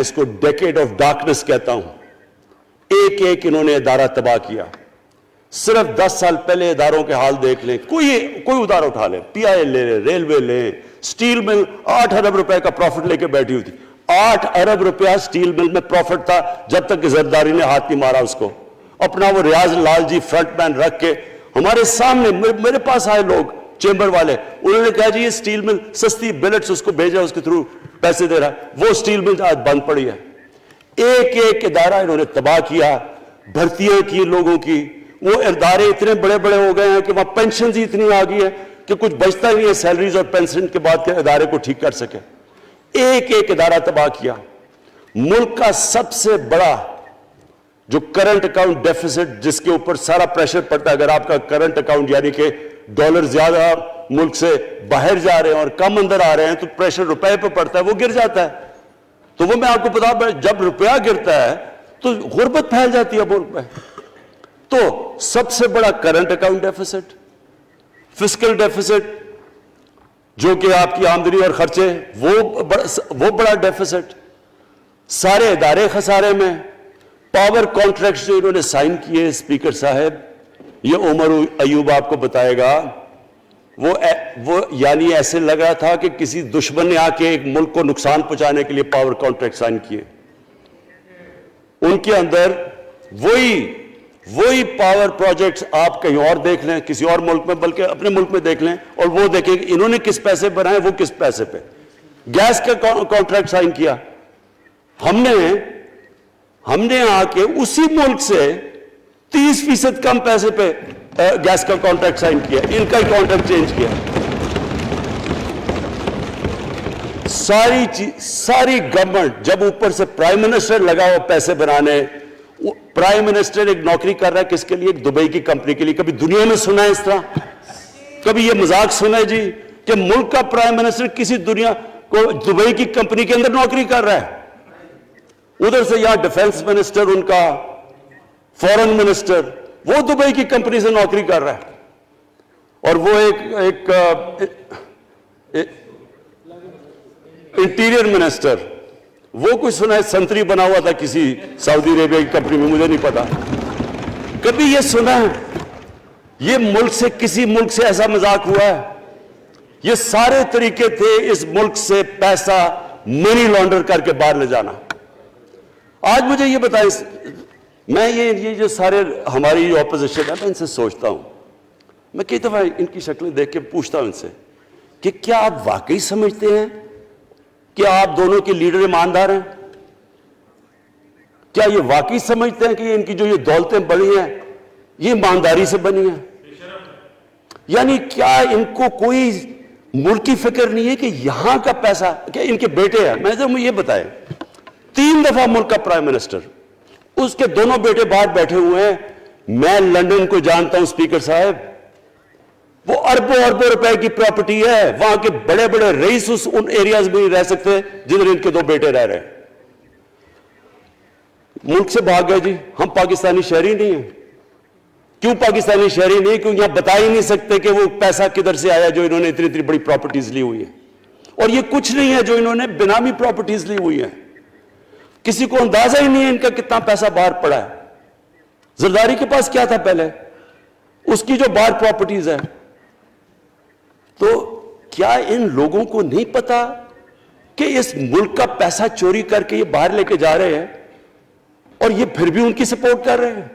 اس کو ڈیکیڈ آف ڈارکنس کہتا ہوں, ایک انہوں نے ادارہ تباہ کیا. صرف 10 سال پہلے اداروں کے حال دیکھ لیں, کوئی ادارہ اٹھا لیں, پی آئی لے لیں, ریلوے لیں, سٹیل مل 8 ارب روپے کا پروفٹ لے کے بیٹھی ہوئی تھی. 8 ارب روپیہ سٹیل مل میں پروفٹ تھا جب تک کہ زرداری نے ہاتھ نہیں مارا اس کو. اپنا وہ ریاض لال جی فرنٹ مین رکھ کے ہمارے سامنے, میرے پاس آئے لوگ چیمبر والے, انہوں نے کہا جی یہ سٹیل مل سستی بلٹس اس کو بھیجا, اس کے تھرو پیسے دے رہا ہے. وہ سٹیل مل آج بند پڑی ہے. ایک ادارہ انہوں نے تباہ کیا, بھرتیاں کی لوگوں کی. وہ ادارے اتنے بڑے بڑے ہو گئے ہیں کہ وہاں پینشنز ہی اتنی آ گئی ہے کہ کچھ بچتا نہیں ہے سیلریز اور پینشن کے بعد کے ادارے کو ٹھیک کر سکے. ایک ادارہ تباہ کیا. ملک کا سب سے بڑا جو کرنٹ اکاؤنٹ ڈیفیسٹ, جس کے اوپر سارا پریشر پڑتا ہے, اگر آپ کا کرنٹ اکاؤنٹ یعنی کہ ڈالر زیادہ ملک سے باہر جا رہے ہیں اور کم اندر آ رہے ہیں, تو پریشر روپے پہ پڑتا ہے, وہ گر جاتا ہے. تو وہ میں آپ کو بتا, جب روپیہ گرتا ہے تو غربت پھیل جاتی ہے ملک میں. تو سب سے بڑا current account deficit, fiscal deficits جو کہ آپ کی آمدنی اور خرچے, وہ بڑا ڈیفیسٹ. سارے ادارے خسارے میں. پاور کانٹریکٹس جو انہوں نے سائن کیے اسپیکر صاحب, یہ عمر ایوب آپ کو بتائے گا, وہ یعنی ایسے لگ رہا تھا کہ کسی دشمن نے آ کے ایک ملک کو نقصان پہنچانے کے لیے پاور کانٹریکٹ سائن کیے. ان کے اندر وہی پاور پروجیکٹس آپ کہیں اور دیکھ لیں, کسی اور ملک میں, بلکہ اپنے ملک میں دیکھ لیں, اور وہ دیکھیں کہ انہوں نے کس پیسے بنائے, وہ کس پیسے پہ. گیس کا کانٹریکٹ سائن کیا ہم نے آ کے اسی ملک سے 30% کم پیسے پہ گیس کا کانٹریکٹ سائن کیا, ان کا ہی کانٹریکٹ چینج کیا. ساری گورنمنٹ, جب اوپر سے پرائم منسٹر لگا ہوا پیسے بنانے. پرائم منسٹر ایک نوکری کر رہا ہے کس کے لیے؟ ایک دبئی کی کمپنی کے لیے. کبھی دنیا میں سنا ہے اس طرح؟ کبھی یہ مذاق سنا ہے جی کہ ملک کا پرائم منسٹر کسی دنیا کو دبئی کی کمپنی کے اندر نوکری کر رہا ہے؟ ادھر سے یہاں ڈیفنس منسٹر, ان کا فورن منسٹر, وہ دبئی کی کمپنی سے نوکری کر رہا ہے. اور وہ ایک انٹیریئر منسٹر، وہ کوئی سنا ہے سنتری بنا ہوا تھا کسی سعودی عربیہ کی کمپنی میں، مجھے نہیں پتا، کبھی یہ سنا ہے یہ ملک سے کسی ملک سے ایسا مذاق ہوا ہے؟ یہ سارے طریقے تھے اس ملک سے پیسہ منی لانڈر کر کے باہر لے جانا۔ آج مجھے یہ بتائیں، میں یہ جو سارے ہماری جو اپوزیشن ہے، میں ان سے سوچتا ہوں، میں کئی دفعہ ان کی شکلیں دیکھ کے پوچھتا ہوں ان سے کہ کیا آپ واقعی سمجھتے ہیں کہ آپ دونوں کے لیڈر ایماندار ہیں؟ کیا یہ واقعی سمجھتے ہیں کہ ان کی جو یہ دولتیں بڑی ہیں یہ ایمانداری سے بنی ہیں؟ یعنی کیا ان کو کوئی ملک کی فکر نہیں ہے کہ یہاں کا پیسہ، کہ ان کے بیٹے ہیں، میں مجھے یہ بتائیں، 3 دفعہ ملک کا پرائم منسٹر، اس کے دونوں بیٹے باہر بیٹھے ہوئے ہیں، میں لندن کو جانتا ہوں اسپیکر صاحب، وہ اربوں اربوں روپے کی پراپرٹی ہے، وہاں کے بڑے بڑے رئیس ان ایریاز میں نہیں رہ سکتے جدھر ان کے 2 بیٹے رہ رہے ہیں۔ ملک سے بھاگ گئے جی، ہم پاکستانی شہری نہیں ہیں۔ کیوں پاکستانی شہری نہیں؟ کیوں یہاں بتا ہی نہیں سکتے کہ وہ پیسہ کدھر سے آیا جو انہوں نے اتنی بڑی پراپرٹیز لی ہوئی ہیں، اور یہ کچھ نہیں ہے جو انہوں نے بنامی پراپرٹیز لی ہوئی ہیں۔ کسی کو اندازہ ہی نہیں ہے ان کا کتنا پیسہ باہر پڑا ہے۔ زرداری کے پاس کیا تھا پہلے، اس کی جو باہر پراپرٹیز ہے۔ تو کیا ان لوگوں کو نہیں پتا کہ اس ملک کا پیسہ چوری کر کے یہ باہر لے کے جا رہے ہیں، اور یہ پھر بھی ان کی سپورٹ کر رہے ہیں؟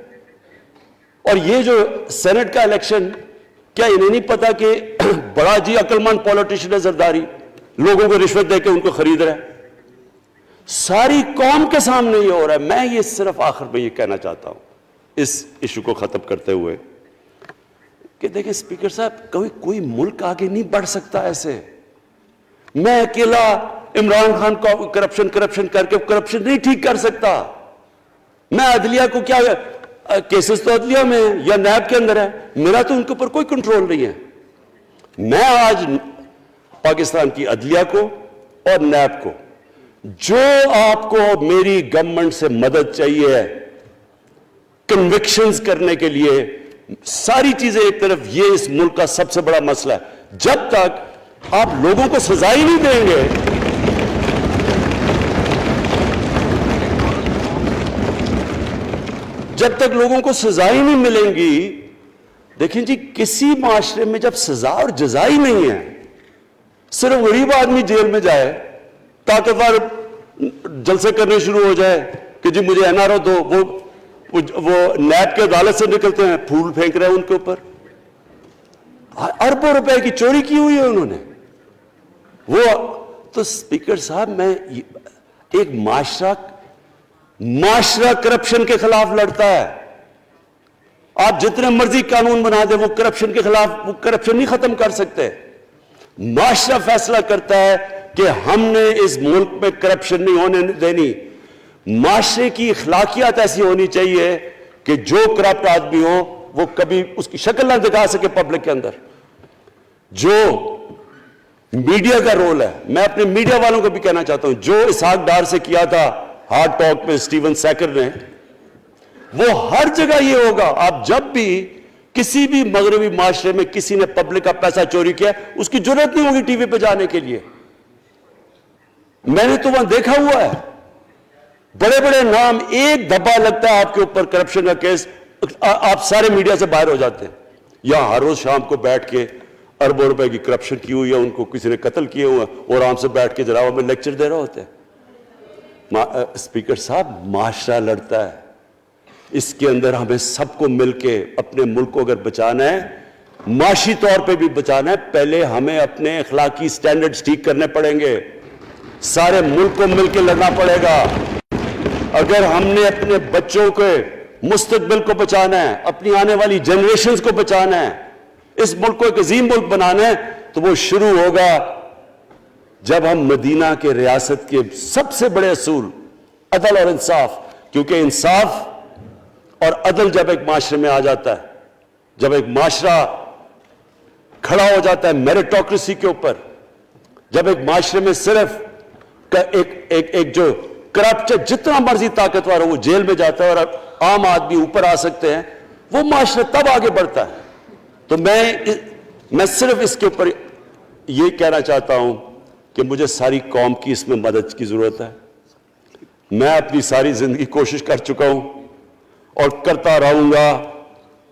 اور یہ جو سینٹ کا الیکشن، کیا انہیں نہیں پتا کہ بڑا جی عقل مند پولیٹیشن ہے زرداری، لوگوں کو رشوت دے کے ان کو خرید رہا ہے؟ ساری قوم کے سامنے یہ ہو رہا ہے۔ میں یہ صرف آخر میں یہ کہنا چاہتا ہوں اس ایشو کو ختم کرتے ہوئے کہ دیکھیں اسپیکر صاحب، کوئی ملک آگے نہیں بڑھ سکتا ایسے۔ میں اکیلا عمران خان کو کرپشن کر کے کرپشن نہیں ٹھیک کر سکتا۔ میں عدلیہ کو کیا، کیسز تو عدلیہ میں یا نیب کے اندر ہے، میرا تو ان کے اوپر کوئی کنٹرول نہیں ہے۔ میں آج پاکستان کی عدلیہ کو اور نیب کو، جو آپ کو میری گورنمنٹ سے مدد چاہیے کنوکشنز کرنے کے لیے، ساری چیزیں ایک طرف، یہ اس ملک کا سب سے بڑا مسئلہ ہے۔ جب تک آپ لوگوں کو سزا ہی نہیں دیں گے، جب تک لوگوں کو سزا ہی نہیں ملیں گی، دیکھیں جی کسی معاشرے میں جب سزا اور جزا ہی نہیں ہے، صرف غریب آدمی جیل میں جائے، طاقتور جلسے کرنے شروع ہو جائے کہ جی مجھے این آر او دو، وہ نیب کے عدالت سے نکلتے ہیں، پھول پھینک رہے ہیں ان کے اوپر، اربوں روپے کی چوری کی ہوئی ہے انہوں نے۔ وہ تو اسپیکر صاحب، میں ایک معاشرہ کرپشن کے خلاف لڑتا ہے۔ آپ جتنے مرضی قانون بنا دیں، وہ کرپشن کے خلاف، وہ کرپشن نہیں ختم کر سکتے۔ معاشرہ فیصلہ کرتا ہے کہ ہم نے اس ملک میں کرپشن نہیں ہونے دینی۔ معاشرے کی اخلاقیات ایسی ہونی چاہیے کہ جو کرپٹ آدمی ہو وہ کبھی اس کی شکل نہ دکھا سکے پبلک کے اندر۔ جو میڈیا کا رول ہے، میں اپنے میڈیا والوں کو بھی کہنا چاہتا ہوں، جو اسحاق ڈار سے کیا تھا ہارڈ ٹاک میں اسٹیون سیکر نے، وہ ہر جگہ یہ ہوگا۔ آپ جب بھی کسی بھی مغربی معاشرے میں کسی نے پبلک کا پیسہ چوری کیا، اس کی جرات نہیں ہوگی ٹی وی پہ جانے کے لیے۔ میں نے تو وہاں دیکھا ہوا ہے، بڑے بڑے نام، ایک دھبا لگتا ہے آپ کے اوپر کرپشن کا کیس، آپ سارے میڈیا سے باہر ہو جاتے ہیں۔ یہاں ہر روز شام کو بیٹھ کے اربوں روپے کی کرپشن کی ہوئی ہے، ان کو کسی نے قتل کیے ہوئے ہیں، اور آرام سے بیٹھ کے جراوہ میں لیکچر دے رہے ہوتے ہیں۔ اسپیکر صاحب، معاشرہ لڑتا ہے، اس کے اندر ہمیں سب کو مل کے اپنے ملک کو اگر بچانا ہے، معاشی طور پہ بھی بچانا ہے، پہلے ہمیں اپنے اخلاقی سٹینڈرڈز ٹھیک کرنے پڑیں گے، سارے ملک کو مل کے لڑنا پڑے گا۔ اگر ہم نے اپنے بچوں کے مستقبل کو بچانا ہے، اپنی آنے والی جنریشنز کو بچانا ہے، اس ملک کو ایک عظیم ملک بنانا ہے، تو وہ شروع ہوگا جب ہم مدینہ کے ریاست کے سب سے بڑے اصول عدل اور انصاف، کیونکہ انصاف اور عدل جب ایک معاشرے میں آ جاتا ہے، جب ایک معاشرہ کھڑا ہو جاتا ہے میریٹوکریسی کے اوپر، جب ایک معاشرے میں صرف ایک جو کرپٹ جتنا مرضی طاقتور ہو وہ جیل میں جاتا ہے اور عام آدمی اوپر آ سکتے ہیں، وہ معاشرہ تب آگے بڑھتا ہے۔ تو میں میں صرف اس کے اوپر یہ کہنا چاہتا ہوں کہ مجھے ساری قوم کی اس میں مدد کی ضرورت ہے. میں اپنی ساری زندگی کوشش کر چکا ہوں اور کرتا رہوں گا.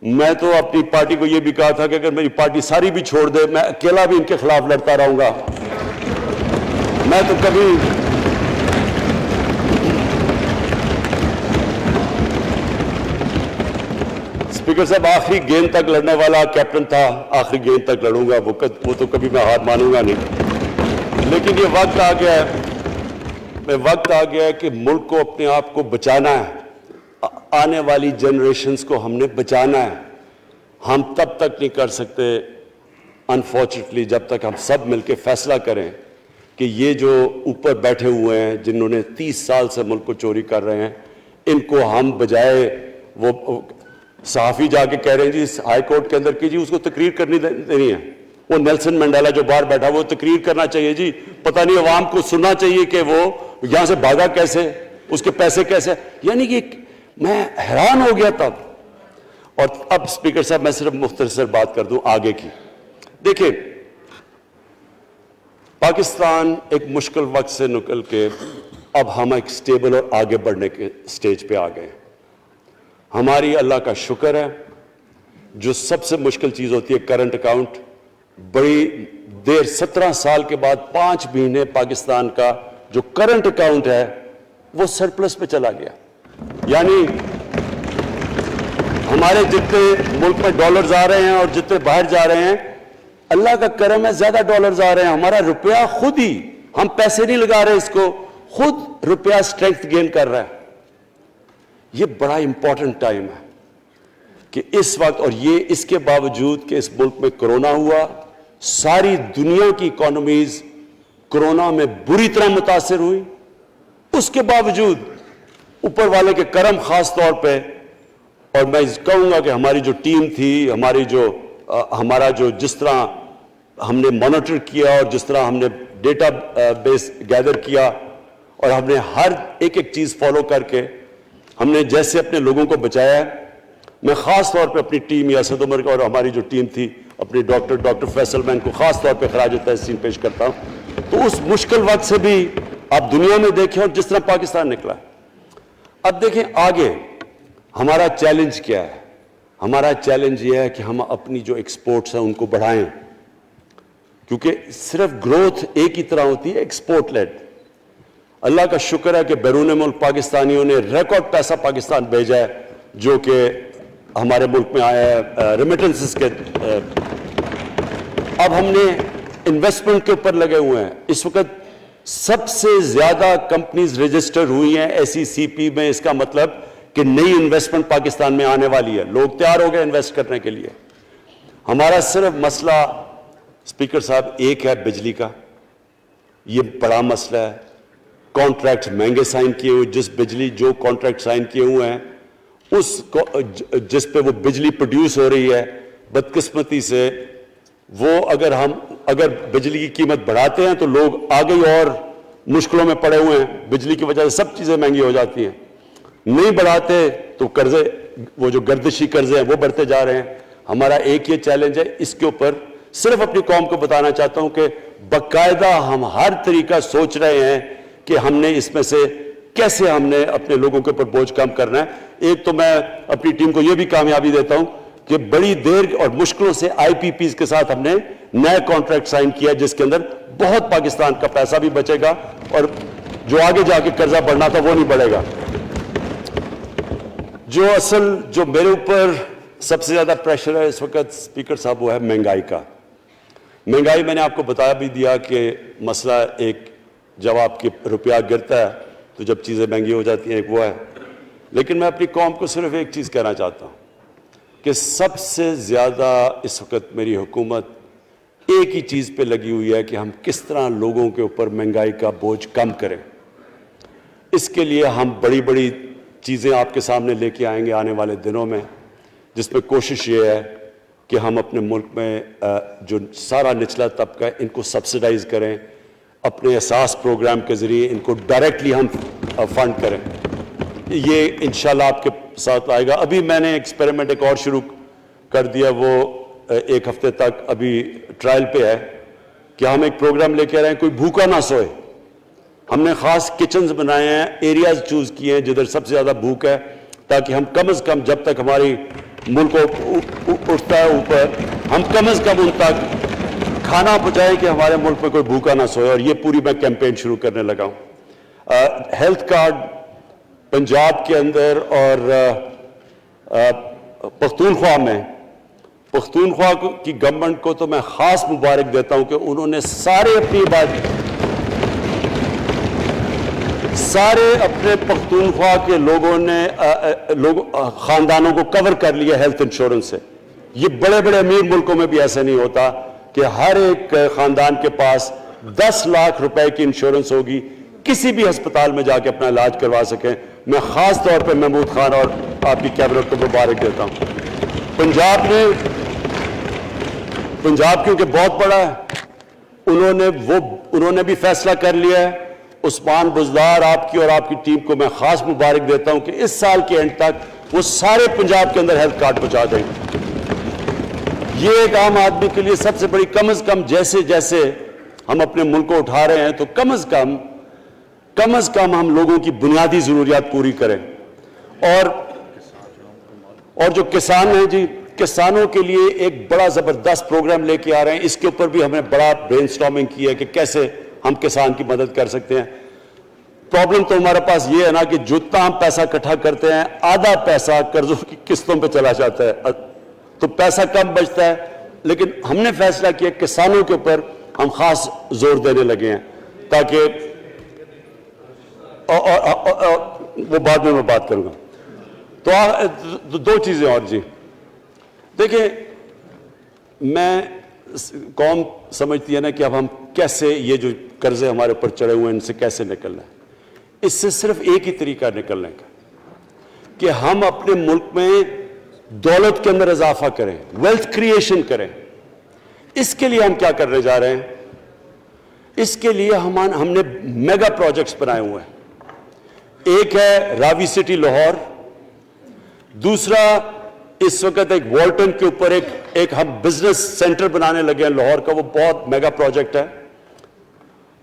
میں تو اپنی پارٹی کو یہ بھی کہا تھا کہ اگر میری پارٹی ساری بھی چھوڑ دے میں اکیلا بھی ان کے خلاف لڑتا رہوں گا. میں تو کبھی اسپیکر صاحب آخری گیند تک لڑنے والا کیپٹن تھا. آخری گیند تک لڑوں گا, وہ تو کبھی میں ہار مانوں گا نہیں. لیکن یہ وقت آ گیا ہے کہ ملک کو اپنے آپ کو بچانا ہے. آنے والی جنریشنز کو ہم نے بچانا ہے. ہم تب تک نہیں کر سکتے انفارچونیٹلی جب تک ہم سب مل کے فیصلہ کریں کہ یہ جو اوپر بیٹھے ہوئے ہیں جنہوں نے 30 سال سے ملک کو چوری کر رہے ہیں, ان کو ہم بجائے وہ صحافی جا کے کہہ رہے ہیں جی ہائی کورٹ کے اندر کی جی اس کو تقریر کرنی دینی ہے. وہ نیلسن منڈیلا جو باہر بیٹھا وہ تقریر کرنا چاہیے جی. پتہ نہیں عوام کو سننا چاہیے کہ وہ یہاں سے بھاگا کیسے, اس کے پیسے کیسے. یعنی کہ میں حیران ہو گیا تب. اور اب اسپیکر صاحب میں صرف مختصر بات کر دوں آگے کی. دیکھیں پاکستان ایک مشکل وقت سے نکل کے اب ہم ایک سٹیبل اور آگے بڑھنے کے سٹیج پہ آ گئے. ہماری اللہ کا شکر ہے. جو سب سے مشکل چیز ہوتی ہے کرنٹ اکاؤنٹ, بڑی دیر 17 سال کے بعد 5 مہینے پاکستان کا جو کرنٹ اکاؤنٹ ہے وہ سرپلس پہ چلا گیا. یعنی ہمارے جتنے ملک میں ڈالرز آ رہے ہیں اور جتنے باہر جا رہے ہیں اللہ کا کرم ہے زیادہ ڈالرز آ رہے ہیں. ہمارا روپیہ خود ہی, ہم پیسے نہیں لگا رہے اس کو, خود روپیہ اسٹرینتھ گین کر رہا ہے. یہ بڑا امپورٹنٹ ٹائم ہے کہ اس وقت, اور یہ اس کے باوجود کہ اس ملک میں کرونا ہوا, ساری دنیا کی اکانومیز کرونا میں بری طرح متاثر ہوئی, اس کے باوجود اوپر والے کے کرم خاص طور پہ. اور میں کہوں گا کہ ہماری جو ٹیم تھی, ہمارا جو جس طرح ہم نے مانیٹر کیا اور جس طرح ہم نے ڈیٹا بیس گیدر کیا اور ہم نے ہر ایک چیز فالو کر کے ہم نے جیسے اپنے لوگوں کو بچایا ہے. میں خاص طور پہ اپنی ٹیم یاسد عمر اور ہماری جو ٹیم تھی اپنی ڈاکٹر فیصل میں ان کو خاص طور پہ خراج تحسین پیش کرتا ہوں. تو اس مشکل وقت سے بھی آپ دنیا میں دیکھیں اور جس طرح پاکستان نکلا. اب دیکھیں آگے ہمارا چیلنج کیا ہے. ہمارا چیلنج یہ ہے کہ ہم اپنی جو ایکسپورٹس ہیں ان کو بڑھائیں, کیونکہ صرف گروتھ ایک ہی طرح ہوتی ہے ایکسپورٹ لیڈ. اللہ کا شکر ہے کہ بیرون ملک پاکستانیوں نے ریکارڈ پیسہ پاکستان بھیجا ہے جو کہ ہمارے ملک میں آیا ہے ریمیٹنسز کے. اب ہم نے انویسٹمنٹ کے اوپر لگے ہوئے ہیں. اس وقت سب سے زیادہ کمپنیز رجسٹر ہوئی ہیں SECP میں. اس کا مطلب کہ نئی انویسٹمنٹ پاکستان میں آنے والی ہے. لوگ تیار ہو گئے انویسٹ کرنے کے لیے. ہمارا صرف مسئلہ اسپیکر صاحب ایک ہے بجلی کا. یہ بڑا مسئلہ ہے. کانٹریکٹ مہنگے سائن کیے ہوئے, جس بجلی جو کانٹریکٹ سائن کیے ہوئے ہیں اس کو جس پہ وہ بجلی پروڈیوس ہو رہی ہے, بدقسمتی سے وہ اگر بجلی کی قیمت بڑھاتے ہیں تو لوگ آگے اور مشکلوں میں پڑے ہوئے ہیں. بجلی کی وجہ سے سب چیزیں مہنگی ہو جاتی ہیں. نہیں بڑھاتے تو قرضے, وہ جو گردشی قرضے ہیں وہ بڑھتے جا رہے ہیں. ہمارا ایک یہ چیلنج ہے. اس کے اوپر صرف اپنی قوم کو بتانا چاہتا ہوں کہ باقاعدہ ہم ہر طریقہ سوچ رہے ہیں کہ ہم نے اس میں سے کیسے ہم نے اپنے لوگوں کے اوپر بوجھ کم کرنا ہے. ایک تو میں اپنی ٹیم کو یہ بھی کامیابی دیتا ہوں کہ بڑی دیر اور مشکلوں سے IPPs کے ساتھ ہم نے نئے کانٹریکٹ سائن کیا جس کے اندر بہت پاکستان کا پیسہ بھی بچے گا اور جو آگے جا کے قرضہ بڑھنا تھا وہ نہیں بڑھے گا. جو میرے اوپر سب سے زیادہ پریشر ہے اس وقت اسپیکر صاحب وہ ہے مہنگائی کا. مہنگائی میں نے آپ کو بتا بھی دیا کہ مسئلہ ایک جب آپ کے روپیہ گرتا ہے تو جب چیزیں مہنگی ہو جاتی ہیں ایک وہ ہے. لیکن میں اپنی قوم کو صرف ایک چیز کہنا چاہتا ہوں کہ سب سے زیادہ اس وقت میری حکومت ایک ہی چیز پہ لگی ہوئی ہے کہ ہم کس طرح لوگوں کے اوپر مہنگائی کا بوجھ کم کریں. اس کے لیے ہم بڑی بڑی چیزیں آپ کے سامنے لے کے آئیں گے آنے والے دنوں میں, جس میں کوشش یہ ہے کہ ہم اپنے ملک میں جو سارا نچلا طبقہ ہے ان کو سبسڈائز کریں, اپنے احساس پروگرام کے ذریعے ان کو ڈائریکٹلی ہم فنڈ کریں. یہ انشاءاللہ آپ کے ساتھ آئے گا. ابھی میں نے ایکسپیریمنٹ ایک اور شروع کر دیا, وہ ایک ہفتے تک ابھی ٹرائل پہ ہے کہ ہم ایک پروگرام لے کے آ رہے ہیں کوئی بھوکا نہ سوئے. ہم نے خاص کچنز بنائے ہیں, ایریاز چوز کیے ہیں جدھر سب سے زیادہ بھوک ہے, تاکہ ہم کم از کم جب تک ہماری ملک اٹھتا ہے اوپر, ہم کم از کم ان تک کھانا پہنچائیں کہ ہمارے ملک میں کوئی بھوکا نہ سوئے. اور یہ پوری میں کیمپین شروع کرنے لگا ہوں. ہیلتھ کارڈ پنجاب کے اندر اور پختونخوا میں, پختونخوا کی گورنمنٹ کو تو میں خاص مبارک دیتا ہوں کہ انہوں نے سارے اپنے پختونخوا کے لوگوں نے خاندانوں کو کور کر لیا ہیلتھ انشورنس سے. یہ بڑے بڑے امیر ملکوں میں بھی ایسا نہیں ہوتا کہ ہر ایک خاندان کے پاس 10 لاکھ روپے کی انشورنس ہوگی, کسی بھی ہسپتال میں جا کے اپنا علاج کروا سکیں. میں خاص طور پہ محمود خان اور آپ کی کیبنٹ کو مبارک دیتا ہوں. پنجاب کیونکہ بہت بڑا ہے, انہوں نے بھی فیصلہ کر لیا ہے. عثمان بزدار آپ کی اور آپ کی ٹیم کو میں خاص مبارک دیتا ہوں کہ اس سال کے اینڈ تک وہ سارے پنجاب کے اندر ہیلتھ کارڈ پہنچا دیں گے. یہ ایک عام آدمی کے لیے سب سے بڑی, کم از کم جیسے جیسے ہم اپنے ملک کو اٹھا رہے ہیں تو کم از کم ہم لوگوں کی بنیادی ضروریات پوری کریں. اور جو کسان ہیں جی, کسانوں کے لیے ایک بڑا زبردست پروگرام لے کے آ رہے ہیں. اس کے اوپر بھی ہمیں بڑا برین سٹارمنگ کی ہے کہ کیسے ہم کسان کی مدد کر سکتے ہیں. پرابلم تو ہمارے پاس یہ ہے نا کہ جتنا ہم پیسہ اکٹھا کرتے ہیں آدھا پیسہ قرضوں کی قسطوں پہ چلا جاتا ہے, تو پیسہ کم بچتا ہے. لیکن ہم نے فیصلہ کیا کسانوں کے اوپر ہم خاص زور دینے لگے ہیں, تاکہ وہ بعد میں بات کروں گا. تو 2 چیزیں اور جی. دیکھیں, میں قوم سمجھتی ہے نا کہ اب ہم کیسے یہ جو قرضے ہمارے اوپر چڑھے ہوئے ہیں ان سے کیسے نکلنا ہے. اس سے صرف ایک ہی طریقہ نکلنے کا کہ ہم اپنے ملک میں دولت کے اندر اضافہ کریں, ویلتھ کریشن کریں. اس کے لیے ہم کیا کرنے جا رہے ہیں؟ اس کے لیے ہم نے میگا پروجیکٹس بنائے ہوئے ہیں. ایک ہے راوی سٹی لاہور, دوسرا اس وقت ایک والٹن کے اوپر ایک ہم بزنس سینٹر بنانے لگے ہیں لاہور کا, وہ بہت میگا پروجیکٹ ہے.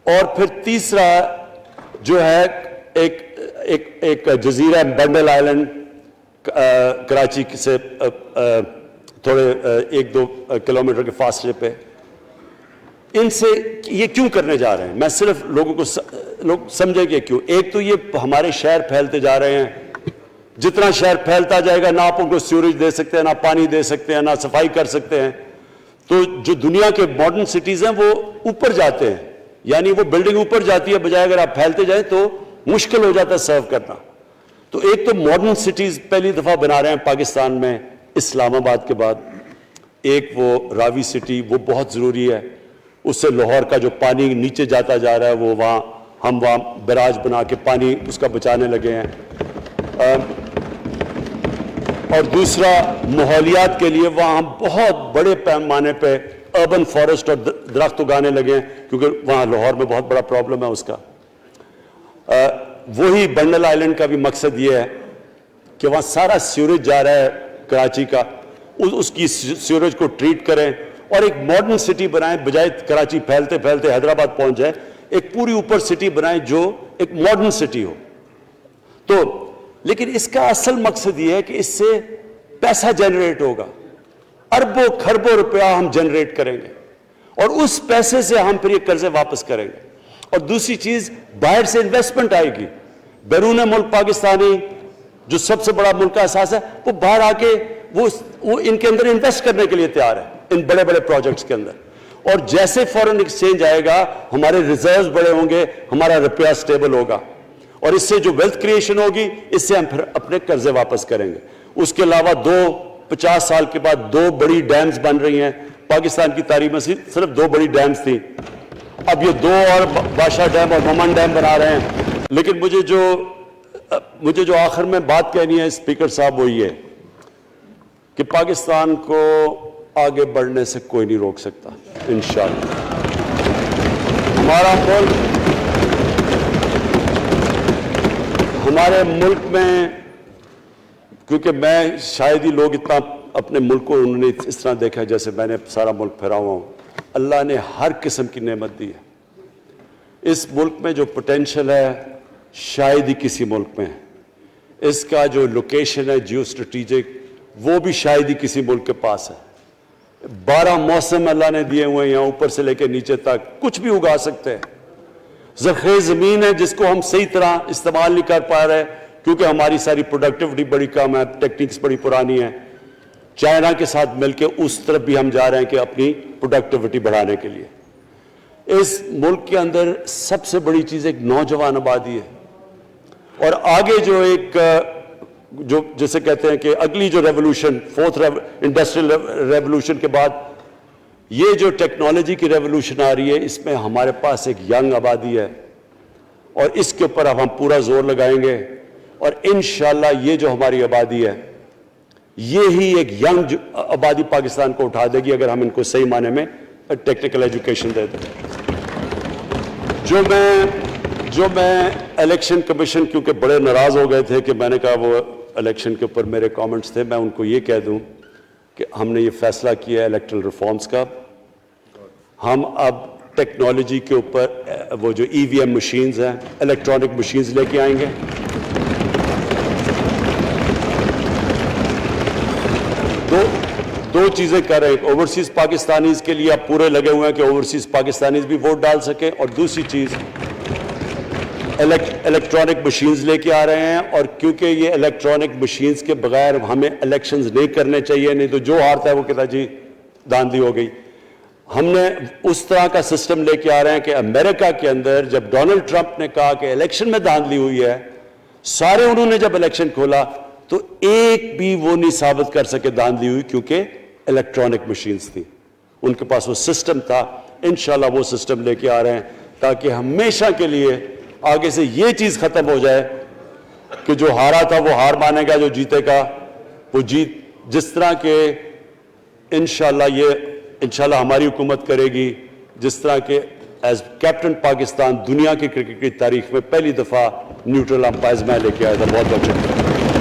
اور پھر تیسرا جو ہے ایک جزیرہ بنڈل آئلینڈ کراچی سے تھوڑے 1-2 کلومیٹر کے فاصلے پہ. ان سے یہ کیوں کرنے جا رہے ہیں؟ میں صرف لوگ سمجھیں کہ کیوں. ایک تو یہ ہمارے شہر پھیلتے جا رہے ہیں, جتنا شہر پھیلتا جائے گا نہ آپ ان کو سیوریج دے سکتے ہیں, نہ پانی دے سکتے ہیں, نہ صفائی کر سکتے ہیں. تو جو دنیا کے ماڈرن سٹیز ہیں وہ اوپر جاتے ہیں, یعنی وہ بلڈنگ اوپر جاتی ہے, بجائے اگر آپ پھیلتے جائیں تو مشکل ہو جاتا ہے سرو کرنا. تو ایک تو ماڈرن سٹیز پہلی دفعہ بنا رہے ہیں پاکستان میں اسلام آباد کے بعد. ایک وہ راوی سٹی, وہ بہت ضروری ہے. اس سے لاہور کا جو پانی نیچے جاتا جا رہا ہے وہ ہم وہاں بیراج بنا کے پانی اس کا بچانے لگے ہیں. اور دوسرا ماحولیات کے لیے وہاں ہم بہت بڑے پیمانے پہ اربن فارسٹ اور درخت اگانے لگے ہیں, کیونکہ وہاں لاہور میں بہت بڑا پرابلم ہے اس کا. وہی بنڈل آئلینڈ کا بھی مقصد یہ ہے کہ وہاں سارا سیوریج جا رہا ہے کراچی کا, اس کی سیوریج کو ٹریٹ کریں اور ایک ماڈرن سٹی بنائیں, بجائے کراچی پھیلتے پھیلتے حیدرآباد پہنچ جائے. ایک پوری اوپر سٹی بنائیں جو ایک ماڈرن سٹی ہو. تو لیکن اس کا اصل مقصد یہ ہے کہ اس سے پیسہ جنریٹ ہوگا, اربوں کھربوں روپیہ ہم جنریٹ کریں گے, اور اس پیسے سے ہم پھر یہ قرضے واپس کریں گے. اور دوسری چیز, باہر سے انویسٹمنٹ آئے گی. بیرون ملک پاکستانی جو سب سے بڑا ملک کا احساس ہے, وہ باہر آ کے وہ ان کے اندر انویسٹ کرنے کے لیے تیار ہے, ان بڑے بڑے پروجیکٹس کے اندر. اور جیسے فورن ایکسچینج آئے گا ہمارے ریزروز بڑے ہوں گے, ہمارا روپیہ سٹیبل ہوگا, اور اس سے جو ویلتھ کریشن ہوگی اس سے ہم پھر اپنے قرضے واپس کریں گے. اس کے علاوہ 50 سال کے بعد 2 بڑی ڈیمز بن رہی ہیں پاکستان کی تاریخ میں. صرف 2 بڑی ڈیمز تھیں, اب یہ 2 اور بادشاہ ڈیم اور مومن ڈیم بنا رہے ہیں. لیکن مجھے جو آخر میں بات کہنی ہے اسپیکر صاحب وہ یہ کہ پاکستان کو آگے بڑھنے سے کوئی نہیں روک سکتا انشاءاللہ. ہمارے ملک میں, کیونکہ میں شاید ہی لوگ اتنا اپنے ملک کو انہوں نے اس طرح دیکھا جیسے میں نے سارا ملک پھیرا ہوا ہوں. اللہ نے ہر قسم کی نعمت دی ہے. اس ملک میں جو پوٹینشل ہے شاید ہی کسی ملک میں ہے. اس کا جو لوکیشن ہے جیو اسٹریٹجک وہ بھی شاید ہی کسی ملک کے پاس ہے. 12 موسم اللہ نے دیے ہوئے ہیں یہاں اوپر سے لے کے نیچے تک, کچھ بھی اگا سکتے ہیں. زرخیز زمین ہے جس کو ہم صحیح طرح استعمال نہیں کر پا رہے کیونکہ ہماری ساری پروڈکٹیوٹی بڑی کم ہے, ٹیکنیکس بڑی پرانی ہے. چائنا کے ساتھ مل کے اس طرف بھی ہم جا رہے ہیں کہ اپنی پروڈکٹیوٹی بڑھانے کے لیے. اس ملک کے اندر سب سے بڑی چیز ایک نوجوان آبادی ہے. اور آگے جو ایک جو جسے کہتے ہیں کہ اگلی جو ریولوشن, 4th انڈسٹریل ریولوشن کے بعد یہ جو ٹیکنالوجی کی ریولوشن آ رہی ہے, اس میں ہمارے پاس ایک ینگ آبادی ہے اور اس کے اوپر اب ہم پورا زور لگائیں گے. اور انشاءاللہ یہ جو ہماری آبادی ہے یہی ایک ینگ آبادی پاکستان کو اٹھا دے گی اگر ہم ان کو صحیح معنی میں ٹیکنیکل ایجوکیشن دے دیں. جو میں الیکشن کمیشن کیونکہ بڑے ناراض ہو گئے تھے کہ میں نے کہا وہ الیکشن کے اوپر میرے کامنٹس تھے, میں ان کو یہ کہہ دوں کہ ہم نے یہ فیصلہ کیا ہے الیکٹرل ریفارمز کا. ہم اب ٹیکنالوجی کے اوپر وہ جو EVM مشینز ہیں, الیکٹرانک مشینز لے کے آئیں گے. دو چیزیں کر رہے ہیں. اوورسیز پاکستانیز کے لیے آپ پورے لگے ہوئے ہیں کہ اوورسیز پاکستانیز بھی ووٹ ڈال سکیں, اور دوسری چیز الیکٹرانک مشینز لے کے آ رہے ہیں. اور کیونکہ یہ الیکٹرانک مشینز کے بغیر ہمیں الیکشنز نہیں کرنے چاہیے, نہیں تو جو ہارتا ہے وہ کہتا جی داندلی ہو گئی. ہم نے اس طرح کا سسٹم لے کے آ رہے ہیں کہ امریکہ کے اندر جب ڈونلڈ ٹرمپ نے کہا کہ الیکشن میں داندلی ہوئی ہے, سارے انہوں نے جب الیکشن کھولا تو ایک بھی وہ نہیں ثابت کر سکے داندلی ہوئی کیونکہ الیکٹرانک مشینز تھی, ان کے پاس وہ سسٹم تھا. انشاءاللہ وہ سسٹم لے کے آ رہے ہیں تاکہ ہمیشہ کے لیے آگے سے یہ چیز ختم ہو جائے کہ جو ہارا تھا وہ ہار مانے گا, جو جیتے گا وہ جیت. جس طرح کہ انشاءاللہ ہماری حکومت کرے گی, جس طرح کہ ایز کیپٹن پاکستان دنیا کی کرکٹ کی تاریخ میں پہلی دفعہ نیوٹرل امپائرز میں لے کے آیا تھا. بہت بہت شکریہ.